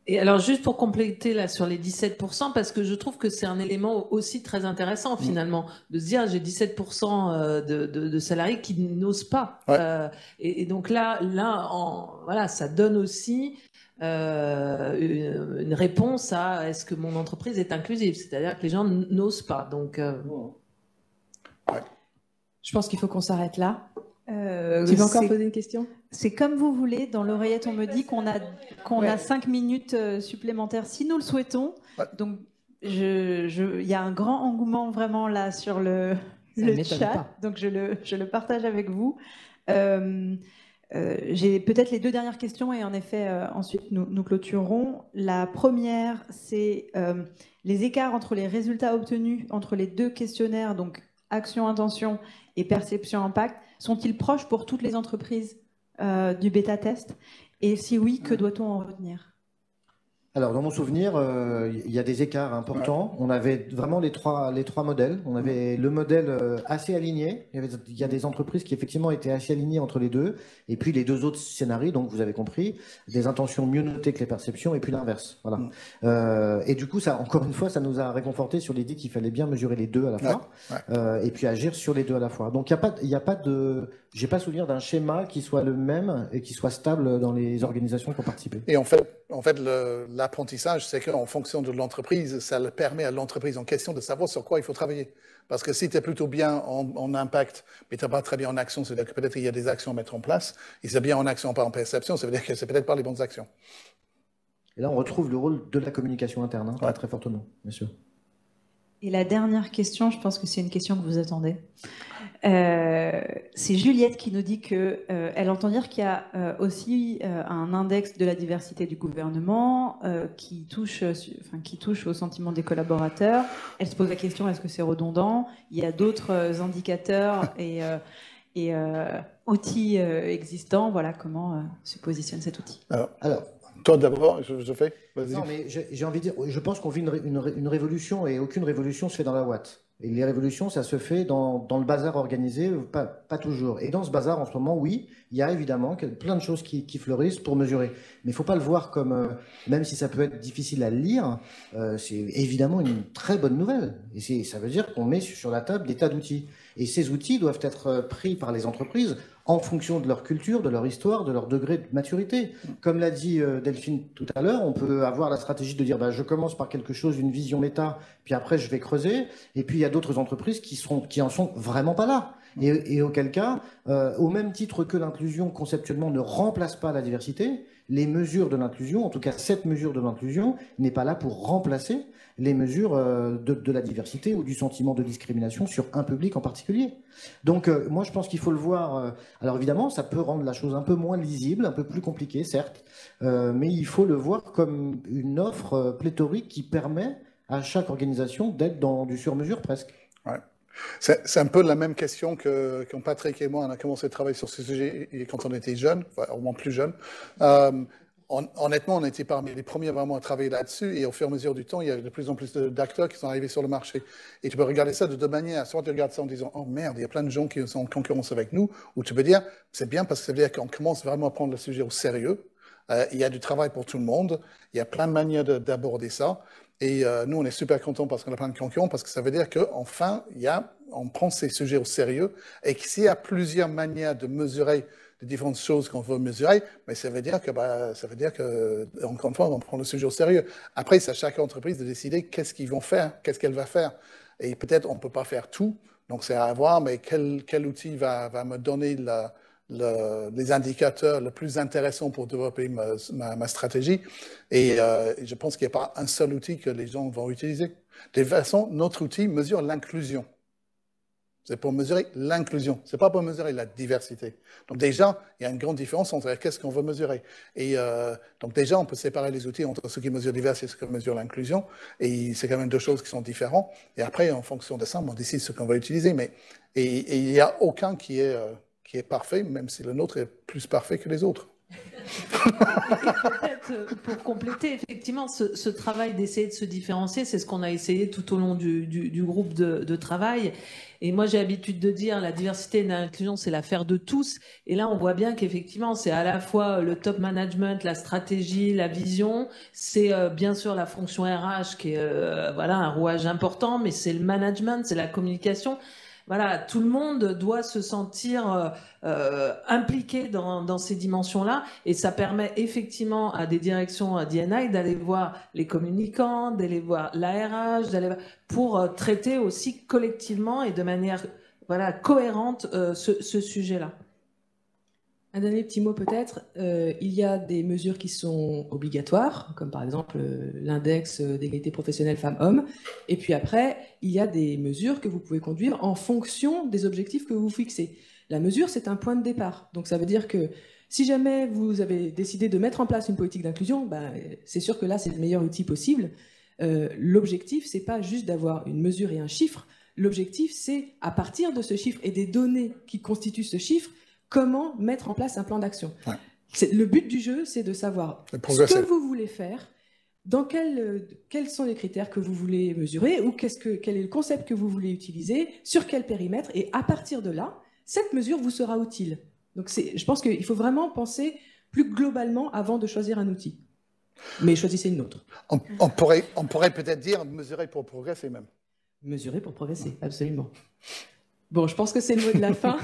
Et alors, juste pour compléter là sur les 17%, parce que je trouve que c'est un élément aussi très intéressant finalement, de se dire j'ai 17% de salariés qui n'osent pas. Ouais. Et donc là voilà, ça donne aussi une réponse à est-ce que mon entreprise est inclusive, c'est-à-dire que les gens n'osent pas. Donc, Je pense qu'il faut qu'on s'arrête là. Tu veux encore poser une question? C'est comme vous voulez. Dans l'oreillette, on me dit qu'on a 5 minutes supplémentaires si nous le souhaitons. Ouais. Donc, il y a un grand engouement vraiment là sur le chat. Donc, je le partage avec vous. J'ai peut-être les 2 dernières questions et en effet, ensuite, nous clôturerons. La première, c'est les écarts entre les résultats obtenus entre les 2 questionnaires, donc action-intention et perception-impact, sont-ils proches pour toutes les entreprises du bêta-test? Et si oui, que doit-on en retenir? Alors, dans mon souvenir, il y a des écarts importants. On avait vraiment les trois modèles. On avait le modèle assez aligné. Il y a des entreprises qui effectivement étaient assez alignées entre les deux. Et puis les 2 autres scénarios, donc vous avez compris, des intentions mieux notées que les perceptions, et puis l'inverse. Voilà. Et du coup, ça, encore une fois, ça nous a réconforté sur l'idée qu'il fallait bien mesurer les 2 à la fois, et puis agir sur les 2 à la fois. Donc, il y a pas de, j'ai pas souvenir d'un schéma qui soit le même et qui soit stable dans les organisations qui ont participé. Et en fait, l'apprentissage, c'est qu'en fonction de l'entreprise, ça le permet à l'entreprise en question de savoir sur quoi il faut travailler. Parce que si tu es plutôt bien en impact, mais tu n'es pas très bien en action, c'est-à-dire que peut-être qu'il y a des actions à mettre en place. Et si tu es bien en action, pas en perception, ça veut dire que c'est peut-être pas les bonnes actions. Et là, on retrouve le rôle de la communication interne, très fortement, bien sûr. Et la dernière question, je pense que c'est une question que vous attendez. C'est Juliette qui nous dit qu'elle entend dire qu'il y a aussi un index de la diversité du gouvernement qui touche au sentiment des collaborateurs. Elle se pose la question, est-ce que c'est redondant? Il y a d'autres indicateurs et outils existants. Voilà comment se positionne cet outil. Alors toi d'abord, je fais. Vas-y. Non, mais j'ai envie de dire, je pense qu'on vit une révolution et aucune révolution se fait dans la ouate. Et les révolutions, ça se fait dans le bazar organisé, pas toujours. Et dans ce bazar, en ce moment, oui, il y a évidemment plein de choses qui fleurissent pour mesurer. Mais il ne faut pas le voir comme, même si ça peut être difficile à lire, c'est évidemment une très bonne nouvelle. Et ça veut dire qu'on met sur la table des tas d'outils. Et ces outils doivent être pris par les entreprises en fonction de leur culture, de leur histoire, de leur degré de maturité. Comme l'a dit Delphine tout à l'heure, on peut avoir la stratégie de dire je commence par quelque chose, une vision méta, puis après je vais creuser. Et puis il y a d'autres entreprises qui en sont vraiment pas là. Et auquel cas, au même titre que l'inclusion conceptuellement ne remplace pas la diversité, les mesures de l'inclusion, en tout cas cette mesure de l'inclusion, n'est pas là pour remplacer les mesures de la diversité ou du sentiment de discrimination sur un public en particulier. Donc moi je pense qu'il faut le voir, alors évidemment ça peut rendre la chose un peu moins lisible, un peu plus compliquée certes, mais il faut le voir comme une offre pléthorique qui permet à chaque organisation d'être dans du sur-mesure presque. Ouais. C'est un peu la même question quand Patrick et moi on a commencé à travailler sur ce sujet quand on était jeunes, enfin, au moins plus jeunes. Honnêtement, on était parmi les premiers vraiment à travailler là-dessus et au fur et à mesure du temps, il y a de plus en plus d'acteurs qui sont arrivés sur le marché. Et tu peux regarder ça de 2 manières. Soit tu regardes ça en disant « Oh merde, il y a plein de gens qui sont en concurrence avec nous » ou tu peux dire « C'est bien parce que ça veut dire qu'on commence vraiment à prendre le sujet au sérieux. Il y a du travail pour tout le monde. Il y a plein de manières d'aborder ça. Et nous, on est super contents parce qu'on a plein de concurrents parce que ça veut dire qu'enfin, on prend ces sujets au sérieux et que s'il y a plusieurs manières de mesurer de différentes choses qu'on veut mesurer, mais ça veut dire que, encore une fois, on prend le sujet au sérieux. Après, c'est à chaque entreprise de décider qu'est-ce qu'ils vont faire, qu'est-ce qu'elle va faire. Et peut-être on ne peut pas faire tout, donc c'est à voir, mais quel outil va me donner les indicateurs les plus intéressants pour développer ma stratégie. Et je pense qu'il n'y a pas un seul outil que les gens vont utiliser. De toute façon, notre outil mesure l'inclusion. C'est pour mesurer l'inclusion, c'est pas pour mesurer la diversité. Donc déjà, il y a une grande différence entre qu'est-ce qu'on veut mesurer. Et donc déjà, on peut séparer les outils entre ceux qui mesurent la diversité et ceux qui mesurent l'inclusion. Et c'est quand même 2 choses qui sont différentes. Et après, en fonction de ça, on décide ce qu'on va utiliser. Et il n'y a aucun qui est parfait, même si le nôtre est plus parfait que les autres. Peut-être pour compléter, effectivement, ce travail d'essayer de se différencier, c'est ce qu'on a essayé tout au long du groupe de travail. Et moi, j'ai l'habitude de dire, la diversité et l'inclusion, c'est l'affaire de tous. Et là, on voit bien qu'effectivement, c'est à la fois le top management, la stratégie, la vision. C'est bien sûr la fonction RH qui est voilà, un rouage important, mais c'est le management, c'est la communication. Voilà, tout le monde doit se sentir impliqué dans ces dimensions-là, et ça permet effectivement à des directions D&I d'aller voir les communicants, d'aller voir l'ARH, pour traiter aussi collectivement et de manière voilà, cohérente ce sujet-là. Un dernier petit mot peut-être, il y a des mesures qui sont obligatoires, comme par exemple l'index d'égalité professionnelle femmes-hommes, et puis après, il y a des mesures que vous pouvez conduire en fonction des objectifs que vous fixez. La mesure, c'est un point de départ, donc ça veut dire que si jamais vous avez décidé de mettre en place une politique d'inclusion, ben, c'est sûr que là, c'est le meilleur outil possible. L'objectif, c'est pas juste d'avoir une mesure et un chiffre, l'objectif, c'est à partir de ce chiffre et des données qui constituent ce chiffre, comment mettre en place un plan d'action. Ouais. Le but du jeu, c'est de savoir ce que vous voulez faire, quels sont les critères que vous voulez mesurer, ou quel est le concept que vous voulez utiliser, sur quel périmètre, et à partir de là, cette mesure vous sera utile. Donc je pense qu'il faut vraiment penser plus globalement avant de choisir un outil. Mais choisissez une autre. On pourrait peut-être dire mesurer pour progresser même. Mesurer pour progresser, absolument. Bon, je pense que c'est le mot de la fin.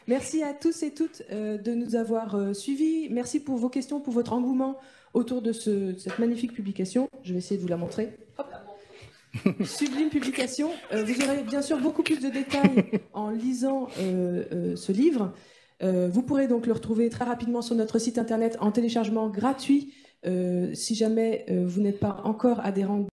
Merci à tous et toutes de nous avoir suivis. Merci pour vos questions, pour votre engouement autour de cette magnifique publication. Je vais essayer de vous la montrer. Hop. Sublime publication. Vous aurez bien sûr beaucoup plus de détails en lisant ce livre. Vous pourrez donc le retrouver très rapidement sur notre site internet en téléchargement gratuit. Si jamais vous n'êtes pas encore adhérent